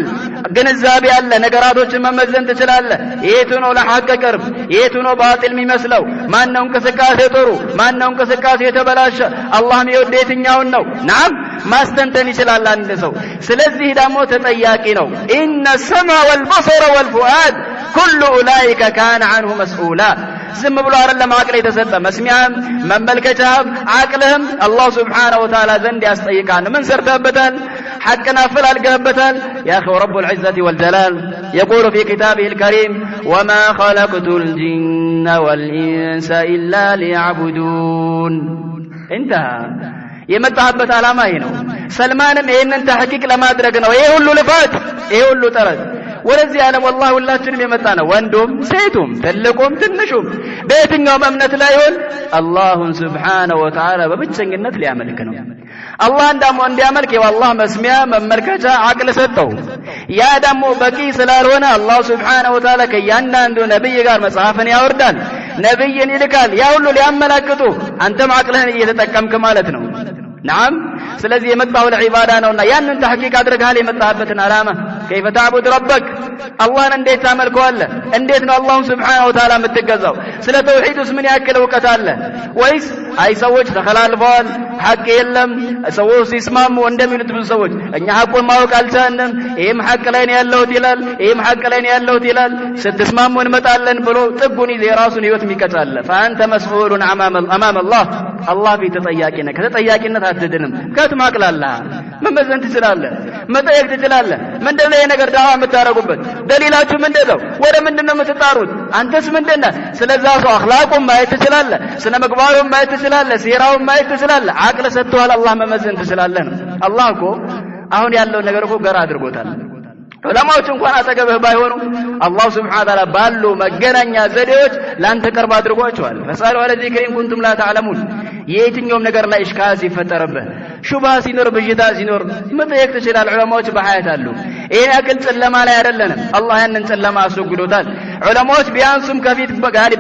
ግንዛቤ አለ ነገራቶችን መመዘን ትችላለህ የቱ ነው ለሐቅ ቅርብ የቱ ነው ባጢል የሚመስለው ማን ነው እንቅስቃሴ ጥሩ ማን ነው እንቅስቃሴ የተበላሸ አላህ የሚወደው የትኛውን ነው ናም ማስተንተን ይችላል አንድ ሰው ስለዚህ ደግሞ ተጠያቂ ነው ኢነ السمع والبصر والفؤاد كل اولئك كان عنه مسؤولا ዝም ብሎ አይደለም አቅል የተሰጠ መስሚያም መመልከቻም አቅልህም አላህ Subhanahu Wa Ta'ala ዘንድ ያስጠይቃል ምን ሰርተበታል حقنا فلالقهبتال يا أخي رب العزة والجلال يقول في كتابه الكريم وما خلقت الجن والإنس إلا ليعبدون انتهى يمتعبت على ما هنا سلمان إن انت حقيق لما أدركنا وإيه اللو لفات إيه اللو ترد ወለዚህ ዓለም والله ሁላችንም የመጣ ነው ወንዶም ሴቱም ትልቁም ትንሹም በየትኛው እምነት ላይ ይሁን አላህን Subhanahu Wa Ta'ala በብቸኝነት ሊያመልክ ነው አላህ እንዳሞ እንዲያመልክ የአላህ መስሚያ መመልከቻ አቅል ሰጠው ያ ደግሞ በቂ ስላልሆነ አላህ Subhanahu Wa Ta'ala ከያንዳንዱ ነብይ ጋር መጽሐፍን ያወርዳል ነብይን ይልካል ያ ሁሉ ሊያመላክቱ አንተም አቅልህን እየተጠቀምክ ማለት ነው نعم ስለዚህ የመጣው ለዒባዳ ነውና ያንን ተሕቂቅ አድርገሃል የመጣህበትን አላማ كيف تعبد ربك አላህን እንዴት ታመልከዋለህ እንዴት ነው አላህ Subhanahu Wa Ta'ala የምትገዛው ስለ ተውሂድስ ምን ያክል ዕውቀት አለ ወይስ አይ ሰዎች ተخላልፈዋል ሐቅ የለም ሰዎች ሲስማሙ እንደሚሉት ብዙ ሰዎች እኛ ሐቁን ማወቅ አልቻልንም ይሄም ሐቅ ላይ ነው ያለው ይላል ይሄም ሐቅ ላይ ነው ያለው ይላል ስትስማሙ እንመጣለን ብሎ ጥጉን ይዘ የራሱን ህይወት የሚቀጣለ فانت مسؤول امام الله في ተጠያቂነ ከተጠያቂነት አትድንም ከትማቅላላ መመዘን ትችላለህ መጠየቅ ትችላለህ ምንድነው ይሄ ነገር ዳዋ የምታረጉበት ደሊላችሁ ምንድነው ወደ ምንድነው የምትጣሩት አንተስ ምንድነው ስለዛ ሰው አኽላቁን ማየት ትችላለህ ስነ ምግባሩን ማየት ትችላለህ ሲራውን ማየት ትችላለህ አቅለ ሰጥቷል አላህ መመዘን ትችላለህ አላህ እኮ አሁን ያለው ነገር እኮ ገራ አድርጎታል ዑለማዎች እንኳን አጠገብህ ባይሆኑ አላህ Subhanahu Wa Ta'ala ባሉ መገናኛ ዘዴዎች ላንተ ቀርብ አድርጓቸዋል ፈሳሉ አለ ዚክሪን ኩንቱም ላ ተዕለሙን የትኛውም ነገር ላይ እሽካል ሲፈጠርብህ ሹብሃ ሲኖር ብጅታ ሲኖር መጠየቅ ትችላለህ ዑለማዎች በሐያት አሉ ይሄ ያክል ጨለማ ላይ አይደለንም አላህ ያንን ጨለማ አስወግዶታል ዑለማዎች ቢያንሱም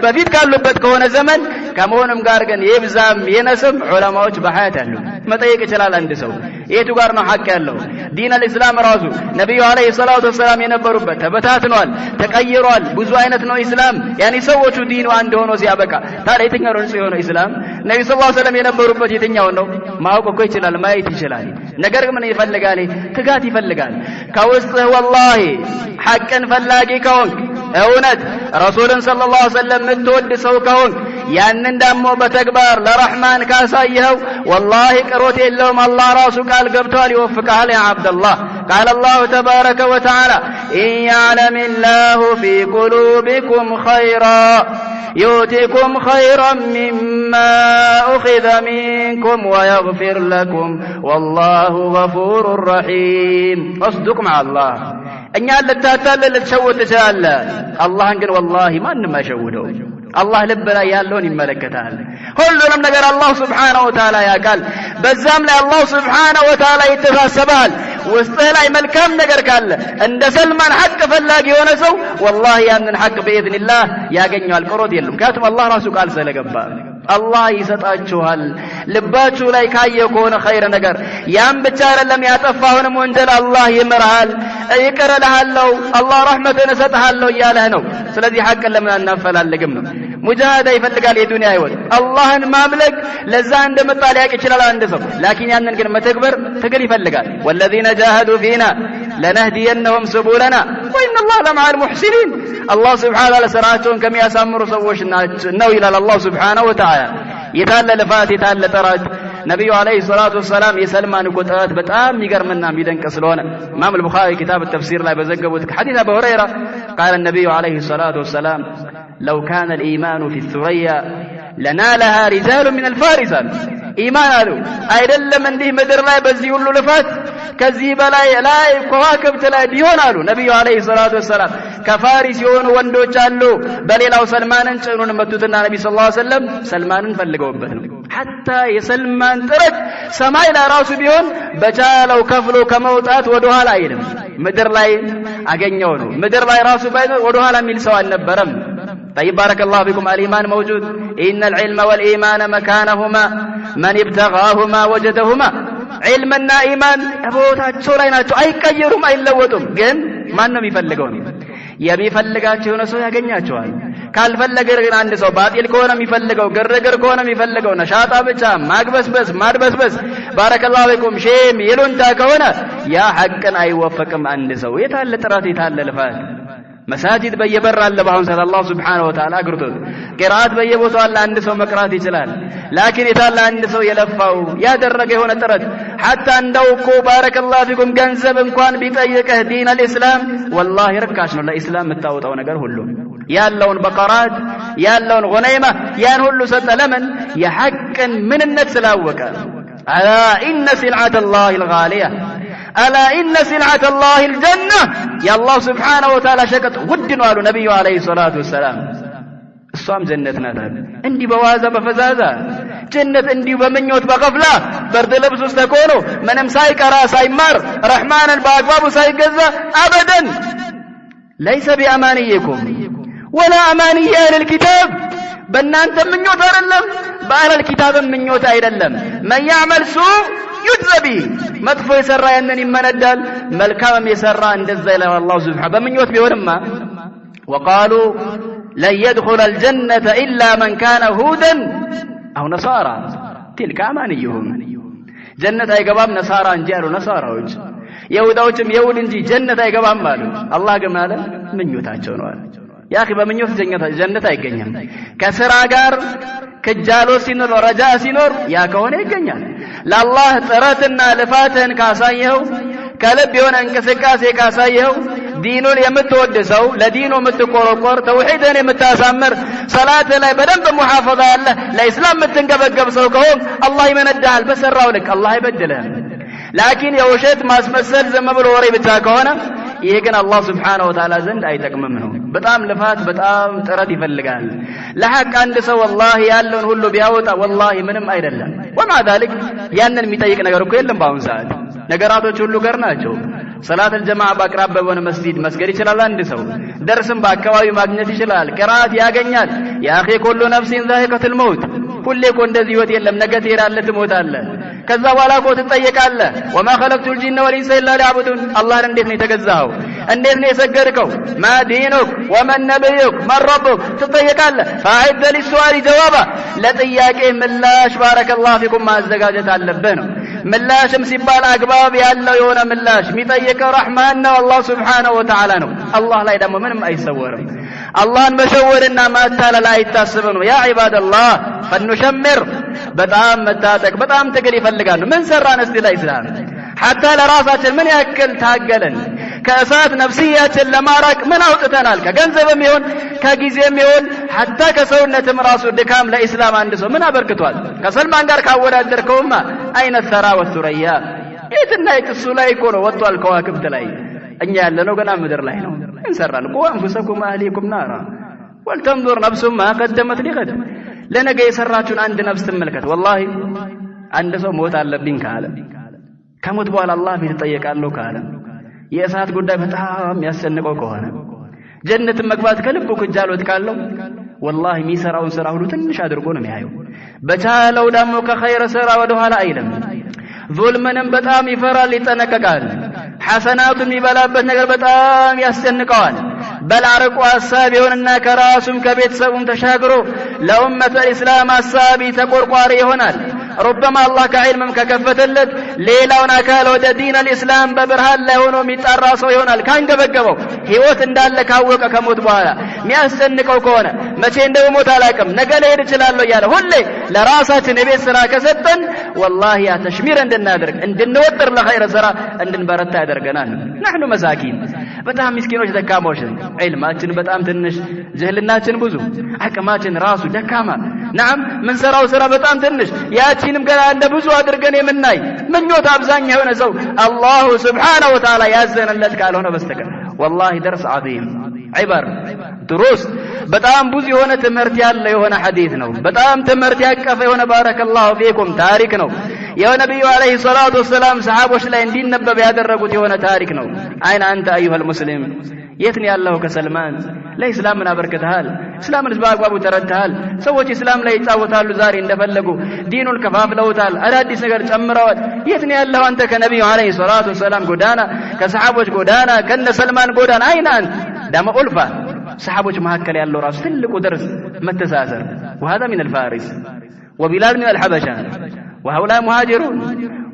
በፊት ካሉበት ከሆነ ዘመን ከመሆንም ጋር ግን የብዛም የነስም ዑለማዎች በሐያት አሉ መጠየቅ ይችላል አንድ ሰው የቱ ጋር ነው ሐቅ ያለው ዲን አልእስላም ራሱ ነብዩ አለይሂ ሰላቱ ወሰለም የነበሩበት ተበታትኗል ተቀይሯል ብዙ አይነት ነው እስላም ያኒ ሰዎቹ ዲኑ አንድ ሆኖ ሲያበቃ ታዲያ የትኛው ነው የሆነው እስላም ነብዩ ሰለላሁ ዐለይሂ ወሰለም የነበሩበት የትኛው ነው ማወቅ እኮ ይችላል ማየት ይችላል ነገር ግን ምን ይፈልጋል ትጋት ይፈልጋል ከውስጥህ ወላሂ ሐቅን ፈላጊ ከሆንክ እውነት ረሱልን ሰለላሁ ዐለይሂ ወሰለም ምትወድ ሰው ከሆንክ ያንን ደግሞ በተግባር ለረህማን ካሳየው ወላሂ ቅሮት የለውም አላህ ራሱ ቃል ገብቷል ይወፍቃል ያ አብደላህ قال الله تبارك وتعالى إن يعلم الله في قلوبكم خيرا يؤتكم خيرا مما أخذ منكم ويغفر لكم والله غفور رحيم اصدق مع الله እኛ ለታታለ ለተሸወተ ይችላል አላህን ግን ወላሂ ማንንም አይሸውደው አላህ ልብ ላይ ያለውን ይመለከታል ሁሉንም ነገር አላህ Subhanahu Wa Ta'ala ያውቃል በዛም ላይ አላህ Subhanahu Wa Ta'ala ይተሳሰባል ውስጥህ ላይ መልካም ነገር ካለ እንደ ሰልማን ሐቅ ፈላጊ የሆነ ሰው ወላሂ ያንን ሐቅ በኢዝኒላህ ያገኛል ቅሮት የለም ካቱም አላህ ራሱ ቃል ስለገባ አላህ ይሰጣችኋል ልባችሁ ላይ ካየ ከሆነ ኸይር ነገር ያም ብቻ አይደለም ያጠፋውንም ወንጀል አላህ ይምርሃል ይቀርልሃለው አላህ ረህመቱን ይሰጥሃለው ያለህ ነው ስለዚህ ሐቅን ለምን አናፈላልግም ነው ሙጃሃዳ ይፈልጋል የዱንያ ህይወት አላህን ማምለክ ለዛ እንደመጣ ሊያቅ ይችላል አንድ ሰው ላኪን ያንን ግን መተግበር ትግል ይፈልጋል والذين جاهدوا فينا لنهدينهم سبلنا وان الله لمع المحسنين الله سبحانه وتعالى ስራቸውን ከሚያሳምሩ ሰዎች ነው ይላል አላህ Subhanahu Wa Ta'ala የታለ ልፋት የታለ ጥረት ነብዩ አለይሂ ሰላቱ ወሰለም የሰልማን ቁጥረት በጣም ይገርምና የሚደንቅ ስለሆነ ኢማም አልቡኻሪ ኪታብ التفسير ላይ በዘገቡት ሐዲስ አቡ ሁረይራ قال النبي عليه الصلاه والسلام لو كان الايمان في الثريا لنالها رجال من الفارس ኢማን አሉ አይደለም እንዲህ ምድር ላይ በዚህ ሁሉ ልፋት ከዚህ በላይ ላይ ከዋክብት ላይ ቢሆን አሉ ነብዩ አለይሂ ሰላቱ ወሰለም ከፋሪስ የሆኑ ወንዶች አሉ በሌላው ሰልማንን ጭኑን መቱትና ነብዩ ሰለላሁ ዐለይሂ ወሰለም ሰልማንን ፈልገውበት ነው حتى የሰልማን ጥረት ሰማይ ላይ ራሱ ቢሆን በቻለው ከፍሎ ከመውጣት ወደ ኋላ አይልም ምድር ላይ አገኘው ነው ምድር ላይ ራሱ ባይኖር ወደ ኋላ የሚል ሰው አልነበረም طيب بارك الله فيكم الإيمان موجود إن العلم والإيمان مكانهما من ابتغاهما وجدهما علمنا إيمان ቦታቸው ላይ ናቸው አይቀየሩም አይለወጡም ግን ማን ነው የሚፈልገው የሚፈልጋቸው የሆነ ሰው ያገኛቸዋል ካልፈለገ ግን አንድ ሰው ባጢል ከሆነ የሚፈልገው ግርግር ከሆነ የሚፈልገው ነሻጣ ብቻ ማድበስበስ ባረከላሁ ፊኩም ሼም ይሉንታ ከሆነ ያ ሐቅን አይወፈቅም አንድ ሰው የታለ ጥራት የታለ ልፋት مساجد በየበር አለ ባሁን ሰለ አላህ Subhanahu Wa Ta'ala አግርቶት ቂራአት በየቦታው አለ አንድ ሰው መቅራት ይችላል ላኪን የታለ አንድ ሰው የለፋው ያደረገ የሆነ ጥረት حتى እንደው እኮ ባረከላሁ ፊኩም ገንዘብ እንኳን ቢጠይቅህ ዲን አልእስላም والله ርካሽ ነው ለእስላም የምታወጣው ነገር ሁሉ ያለውን በቀራት ያለውን ገነይማ ያን ሁሉ ሰጠ ለምን የሐቅን ምንነት ስላወቀ አላ ኢነ ሲልዓተ الله الغاليه ألا إن سلعة الله الجنة يا الله سبحانه وتعالى شكت ودن قالوا نبي عليه الصلاة والسلام እሷም ጀነት ናት አለ። እንዲህ በዋዛ በፈዛዛ ጀነት እንዲሁ በመኞት በቀፍላ በርድ ልብስ ውስጥ ተኮኖ ምንም ሳይቀራ ሳይማር ረህማንን በአግባቡ ሳይገዛ አበደን ليس بأمانيكم ولا أماني أهل الكتاب በእናንተ ምኞት አይደለም በአህለል ኪታብ ምኞት አይደለም من يعمل سوء يجزى به መጥፎ የሰራ ያንን ይመነዳል መልካም የሰራ እንደዛ ይላል አላህ Subhanahu በምኞት ቢሆንማ وقالوا لن يدخل الجنة إلا من كان هودا أو نصارى تلك أمانيهم جنة አይገባም ነሳራ እንጂ አሉ ነሳራዎች ይሁዳዎችም ይሁድ እንጂ ጀነት አይገባም አሉ አላህ ግን አለ ምኞታቸው ነው አለ ያ اخي በምኞት ጀነት አይገኝም ከስራ ጋር ከጃሎ ሲኖር ረጃ ሲኖር ያ ከሆነ ይገኛል ለአላህ ጥረትና ልፋትን ካሳየው ከልብ የሆነ እንቅስቃሴ ካሳየው ዲኑን የምትወድ ሰው ለዲኑ የምትቆረቆር ተውሂድን የምታሳምር ሰላት ላይ በደንብ ሙሐፈዛ ያለ ለእስላም የምትንገበገብ ሰው ከሆነ አላህ ይመነዳል በሰራው ልክ አላህ አይበድልህም ላኪን የውሸት ማስመሰል ዝም ብሎ ወሬ ብቻ ከሆነ ይሄ ግን አላህ Subhanahu Wa Ta'ala ዘንድ አይጠቅምም ነው በጣም ልፋት በጣም ጥረት ይፈልጋል ለሐቅ አንድ ሰው والله ያለውን ሁሉ ቢያወጣ والله ምንም አይደለም ومع ذلك ያንን የሚጠይቅ ነገር እኮ የለም በአሁን ሰዓት ነገራቶች ሁሉ ገር ናቸው ሰላት الجماعه በአቅራቢያ በሆነ መስጊድ መስገድ ይችላል አንድ ሰው ደርስም በአካባቢ ማግኘት ይችላል ቅራት ያገኛል ያ اخي كل نفس ذائقة الموت ሁሌ እኮ እንደዚህ ህይወት የለም ነገ ትሄዳለህ ትሞታለህ ከዛ በኋላ እኮ ትጠየቃለህ وما خلقت الجن والانس الا ليعبدون አላህን እንዴት ነው የተገዛኸው እንዴት ነው የሰገድከው ما دينك ومن نبيك من ربك ትጠየቃለህ فاعد للسؤال جوابا ለጥያቄ ምላሽ ባረከላሁ ፊኩም ማዘጋጀት አለብህ ነው ምላሽም ሲባል አግባብ ያለው የሆነ ምላሽ የሚጠይቀው ረህማን ነው አላህ Subhanahu Wa Ta'ala ነው አላህ ላይ ደግሞ ምንም አይሰወርም አላህን መሸወድና ማታለል አይታሰብም ያ ዒባደላህ ፈንሸምር በጣም መታጠቅ በጣም ትግል ይፈልጋሉ ምን ሰራን እስቲ ላይ እስላም حتى ለራሳችን ምን ያክል ታገለን ከእሳት ነፍስያችን ለማራቅ ምን አውጥተናል ከገንዘብም ይሁን ከጊዜም ይሁን حتى ከሰውነትም ራሱ ድካም ለእስላም አንድ ሰው ምን አበርክቷል ከሰልማን ጋር ካወዳደርከውማ አይነ ሰራ ወሱረያ እትና እሱ ላይ እኮ ነው ወጥቷል ከዋክብት ላይ እኛ ያለነው ገና ምድር ላይ ነው እንሰራል ቆ አንፈሰኩም አህሊኩም ናራ ወልተንظر نفس ما قدمت لغد ለነገ የሰራችሁን አንድ ነፍስ ተመልከት والله አንድ ሰው ሞት አለብኝ ካለ ከሞት በኋላ አላህ ፊት ተጠየቃለሁ ካለ የእሳት ጉዳይ በጣም ያስጨንቀው ከሆነ ጀነት መግባት ከልቡ ከጃሎት ካለው والله የሚሰራውን ስራ ሁሉ ትንሽ አድርጎ ነው የሚያየው በቻለው ደግሞ ከኸይር ስራ ወደ ኋላ አይልም ዙልምንም በጣም ይፈራል ይጠነቀቃል ሐሰናቱን ይበላበት ነገር በጣም ያስጨንቀዋል በላርቁ ሐሳብ ይሆንና ከራሱም ከቤተሰቡም ተሻግሮ ለኡመተ እስላም ሐሳቢ ተቆርቋሪ ይሆናል ربما الله ከዕልምም ከከፈተለት ሌላውን አካል ወደ ዲን الاسلام በብርሃን ላይ ሆኖ የሚጣራ ሰው ይሆናል ካንገበገበው ህይወት እንዳለ ካወቀ ከሞት በኋላ የሚያስጨንቀው ከሆነ መቼ እንደሞት አላውቅም ነገ ልሄድ እችላለሁ ያለ ሁሌ ለራሳችን የቤት ስራ ከሰጠን والله ያ ተሽሚር እንድናደርግ እንድንወጥር ለኸይር ስራ እንድንበረታ ያደርገናል نحن مساكين በጣም ምስኪኖች ደካሞች ዒልማችን በጣም ትንሽ ጀህልናችን ብዙ አቅማችን ራሱ ደካማ نعم ምን ሰራው ስራ በጣም ትንሽ ያቺንም ገና እንደ ብዙ አድርገን የምናይ ምኞት አብዛኛው የሆነ ሰው አላህ Subhanahu Wa Ta'ala ያዘነለት ካልሆነ በስተቀር والله درس عظيم عبر دروس በጣም ብዙ የሆነ ትምህርት ያለው የሆነ ሐዲስ ነው በጣም ትምህርት ያቀፈ የሆነ ባረከላሁ ፊኩም ታሪክ ነው የነብዩ አለይሂ ሰላቱ ወሰለም ሰሃቦች ላይ እንዲነበብ ያደረጉት የሆነ ታሪክ ነው አይን አንተ አዩሃል ሙስሊም የት ነው ያለው ከሰልማን ለእስላም ምን አበርክተሃል እስላምን በአግባቡ ተረድተሃል ሰዎች እስላም ላይ ይጫወታሉ ዛሬ እንደፈለጉ ዲኑን ከፋፍለውታል አዳዲስ ነገር ጨምረዋል የት ነው ያለው አንተ ከነብዩ አለይሂ ሰላቱ ወሰለም ጎዳና ከሰሃቦች ጎዳና ከነ ሰልማን ጎዳና አይን አንተ ደም ኡልፋ ሰሃቦች መካከል ያለው ራስ ትልቁ درس መተሳሰር وهذا من الفارس وبلال من الحبشه وهؤلاء مهاجرون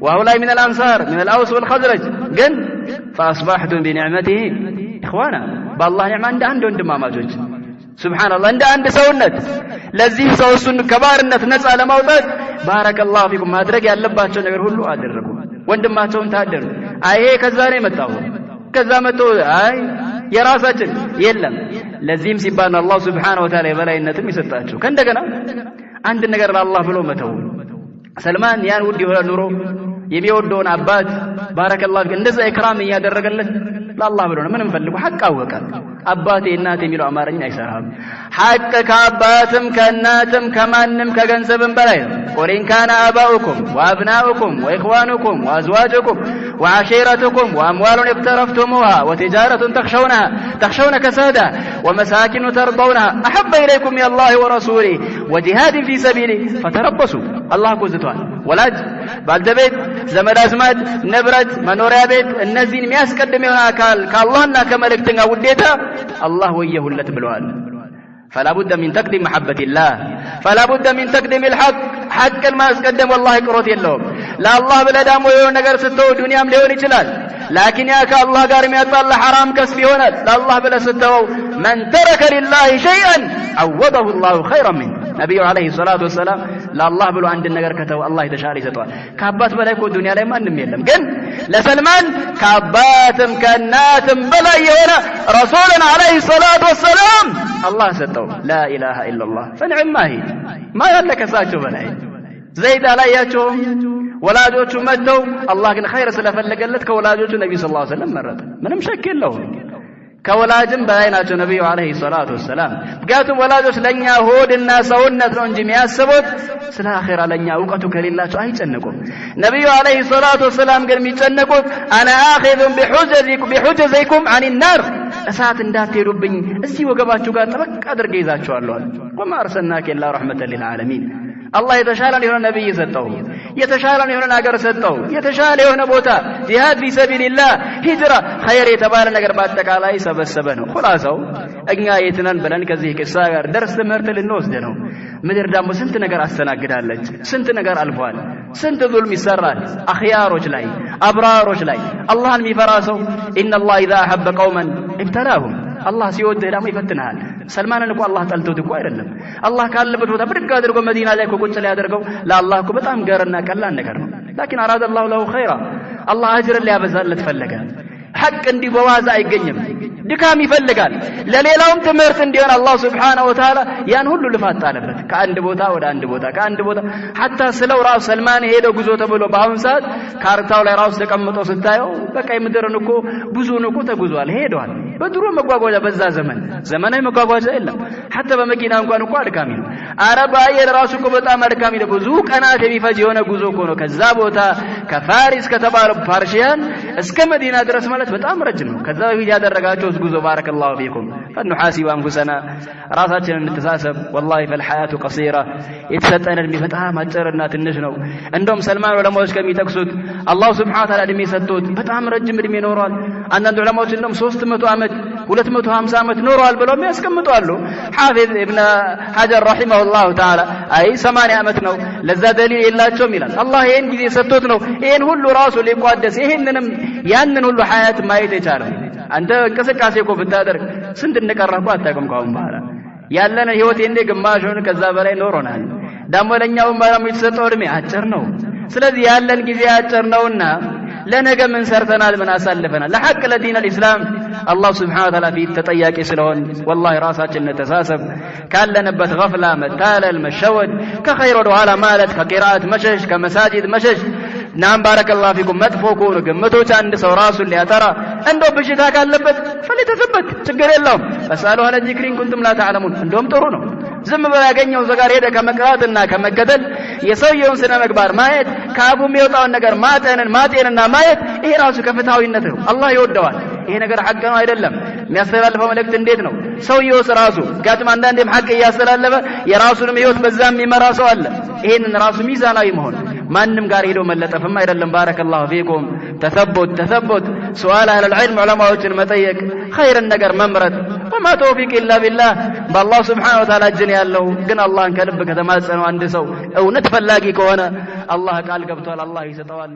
وهؤلاء من الانصار من الاوس والخزرج ግን فاصبحتم بنعمته اخوانا بالله نعمه አንድ ወንድማማቾች ሱብሃንአላህ እንደ አንድ ሰውነት ለዚህ ሰው እሱን ከባርነት ነፃ ለማውጣት ባረከላሁ ፊኩም ማድረግ ያለባቸው ነገር ሁሉ አደረጉ ወንድማቸውን ታደሩ አይ ከዛ ነው የመጣው ከዛ መጥቶ አይ የራሳችን የለም ለዚህም ሲባል አላህ Subhanahu Wa Ta'ala የበላይነትም ይሰጣቸው ከእንደገና አንድ ነገር ለአላህ ብሎ መተው ሰልማን ያን ውድ የሆነ ኑሮ የሚወደውን አባት ባረከላሁ እንደዛ ኢክራም ያደረገለት ለአላህ ብሎ ነው ምንም ፈልጉ ሐቅ አወቀ አባቴ እናቴ የሚለው አማርኛ አይሰራም ሐቅ ከአባትም ከእናትም ከማንም ከገንዘብም በላይ ነው ቁል ኢን ካነ አባኡኩም ወአብናኡኩም ወኢኽዋኑኩም ወአዝዋጁኩም وعشيرتكم وأموال اقترفتموها وتجارة تخشون كسادها ومساكن ترضونها أحب إليكم من الله ورسوله وجهاد في سبيله فتربصوا الله كوزتوان ولاج بعد بيت زمد أزمات نبرت منوريا بيت النزين مياس قدميونا كالله كملكتنا وديتا الله ويه اللي تبلوان فلا بد من تقديم محبة الله فلا بد من تقديم الحق حق ما اسقدم والله قروت يلوم لا الله بلا دام ويون ነገር ስተው ዱንያም ሊሆን ይችላል لكن يا كالله ጋር የሚያጣላ حرام كسب ይሆናል لا الله بلا ስተው من ترك لله شيئا عوضه الله خيرا منه ነብዩ አለይሂ ሰላቱ ወሰለም ለአላህ ብሎ አንድ ነገር ከተው አላህ የተሻለ ይሰጠዋል ከአባት በላይ እኮ ዱንያ ላይ ማንም የለም ግን ለሰልማን ከአባትም ከእናትም በላይ የሆነ ረሱልን አለይሂ ሰላቱ ወሰለም አላህ ሰጠው لا اله الا الله فنعمه ما ያለከሳቸው በላይ ዘይድ አላያቸውም ወላጆቹ መተው አላህ ግን ኸይር ስለፈለገለት ከወላጆቹ ነብዩ ሰለላሁ ዐለይሂ ወሰለም መረጠ ምንም ሸክ የለውም ከወላጅም በላይ ናቸው ነብዩ አለይሂ ሰላቱ ወሰለም ምክንያቱም ወላጆች ለኛ ሆድና ሰውነት ነው እንጂ የሚያስቡት ስለ አኺራ ለኛ ዕውቀቱ ከሌላቸው አይጨነቁም ነብዩ አለይሂ ሰላቱ ወሰለም ግን የሚጨነቁት አና አኺዙን ቢሁጀዚኩም عن النار እሳት እንዳትሄዱብኝ እዚህ ወገባችሁ ጋር ጠበቅ አድርጌ ይዛችኋለሁ ወማ አርሰልናከ ኢላ ረሕመተን ሊልዓለሚን አላህ የተሻለ የሆነ ነብይ ሰጠው የተሻለ የሆነ ሀገር ሰጠው የተሻለ የሆነ ቦታ ጂሃድ في سبيل الله ሂጅራ ኸይር የተባለ ነገር በአጠቃላይ ሰበሰበ ነው ኹላሳው እኛ የትነን ብለን ከዚህ ቅሳ ጋር ደርስ ትምህርት ልንወስድ ነው ምድር ደግሞ ስንት ነገር አስተናግዳለች ስንት ነገር አልፏል ስንት ዙልም ይሰራል አኺያሮች ላይ አብራሮች ላይ አላህን የሚፈራ ሰው ان الله اذا احب قوما ابتلاهم አላህ ሲወድህ ደግሞ ይፈትናል ሰልማንን እኮ አላህ ጠልቶት እኮ አይደለም አላህ ካለበት ቦታ ብድግ አድርጎ መዲና ላይ ቁጭ ላይ ያደርገው ለአላህ እኮ በጣም ገርና ቀላል ነገር ነው لكن اراد الله له خيرا الله اجر ሊያበዛለት ፈለገ ሐቅ እንዲህ በዋዛ አይገኝም ድካም ይፈልጋል ለሌላውም ትምህርት እንዲሆን አላህ Subhanahu Wa Ta'ala ያን ሁሉ ልፋት ጣለበት ከአንድ ቦታ ወደ አንድ ቦታ ከአንድ ቦታ hatta ስለው ራስ ሰልማን ሄደው ጉዞ ተብሎ በአሁን ሰዓት ካርታው ላይ ራስ ተቀምጦ ስታየው በቃ የምድርን እኮ ብዙውን እኮ ተጉዟል ሄዷል በድሮ መጓጓዣ በዛ ዘመናዊ መጓጓዣ የለም hatta በመኪና እንኳን እኮ አድካሚ ነው አረብ አየር ራሱ እኮ በጣም አድካሚ ነው ብዙ ቀናት የሚፈጅ የሆነ ጉዞ እኮ ነው ከዛ ቦታ ከፋሪስ ከተባለው ፓርሺያን እስከ መዲና ድረስ ማለት በጣም ረጅም ነው ከዛ በፊት ያደረጋቸው ጉዞ ባረከላሁ ፊኩም فنحاسب انفسنا ራሳችንን እንተሳሰብ والله فالحياه قصيره የተሰጠን እድሜ በጣም አጭርና ትንሽ ነው እንደውም ሰልማን ዑለማዎች ከሚጠቅሱት አላህ Subhanahu Wa Ta'ala እድሜ ሰጥቶት በጣም ረጅም እድሜ ኖሯል አንዳንድ ዑለማዎች እንደውም 300 ዓመት 250 ዓመት ኖሯል ብለው የሚያስቀምጡ አሉ ሐፊዝ ኢብኑ ሐጀር ረሂመሁላሁ ተዓላ አይ 80 ዓመት ነው ለዛ ደሊል የላቸውም ይላል አላህ ይሄን ጊዜ ሰጥቶት ነው ይሄን ሁሉ ራሱ ሊቋደስ ይሄንንም ያንን ሁሉ ሐያት ማየት የቻለው አንተ እንቅስቃሴ እኮ ብታደርግ ስንት እንደቀረህ አታውቅም ካሁን በኋላ ያለን ህይወት እንደ ግማሹን ከዛ በላይ ኖሮናል ደሞ ለኛው ማራም የተሰጠው እድሜ አጭር ነው ስለዚህ ያለን ጊዜ አጭር ነውና ለነገ ምን ሰርተናል ምን አሳልፈናል ለሐቅ ለዲን الاسلام الله سبحانه وتعالى في ተጠያቂ ስለሆን والله ራሳችን ተሳሰብ ካለንበት غفላ መታለል መሸወድ ከኸይር ወደ ኋላ ማለት ከቂራአት መሸሽ ከመሳጂድ መሸሽ ናም ባረከላሁ ፊኩም መጥፎ ከሆነ ግምቶች አንድ ሰው ራሱን ሊያጠራ እንደው በሽታ ካለበት ፈለተሰበት ችግር የለውም ፈሳሉ አለ ዚክሪን ኩንቱም ላ ተዓለሙን እንደውም ጥሩ ነው ዝም ብሎ ያገኘው ዘጋር ሄደ ከመቅራትና ከመገደል የሰውየውን ስነ ምግባር ማየት ከአፉ የሚወጣውን ነገር ማጤንና ማየት ይሄ ራሱ ከፍታዊነት ነው አላህ ይወደዋል ይሄ ነገር ሐቅ ነው አይደለም የሚያስተላልፈው መልእክት እንዴት ነው ሰውየው ራሱ ጋጥም አንዳንዴም ሐቅ ያስተላልፈ የራሱንም ህይወት በዛም የሚመራ ሰው አለ ይሄንን ራሱ ሚዛናዊ መሆን ማንንም ጋር ሄዶ መለጠፍም አይደለም ባረከላሁ ፊኩም ተሰቦት ሱአል አህለ العلم ዑለማዎችን መጠየቅ ኸይርን ነገር መምረጥ وما توفيق الا بالله بالله سبحانه وتعالى እጅን ያለው ግን አላህን ከልብ ከተማጸነው አንድ ሰው እውነት ፈላጊ ከሆነ አላህ ቃል ገብቷል አላህ ይሰጠዋል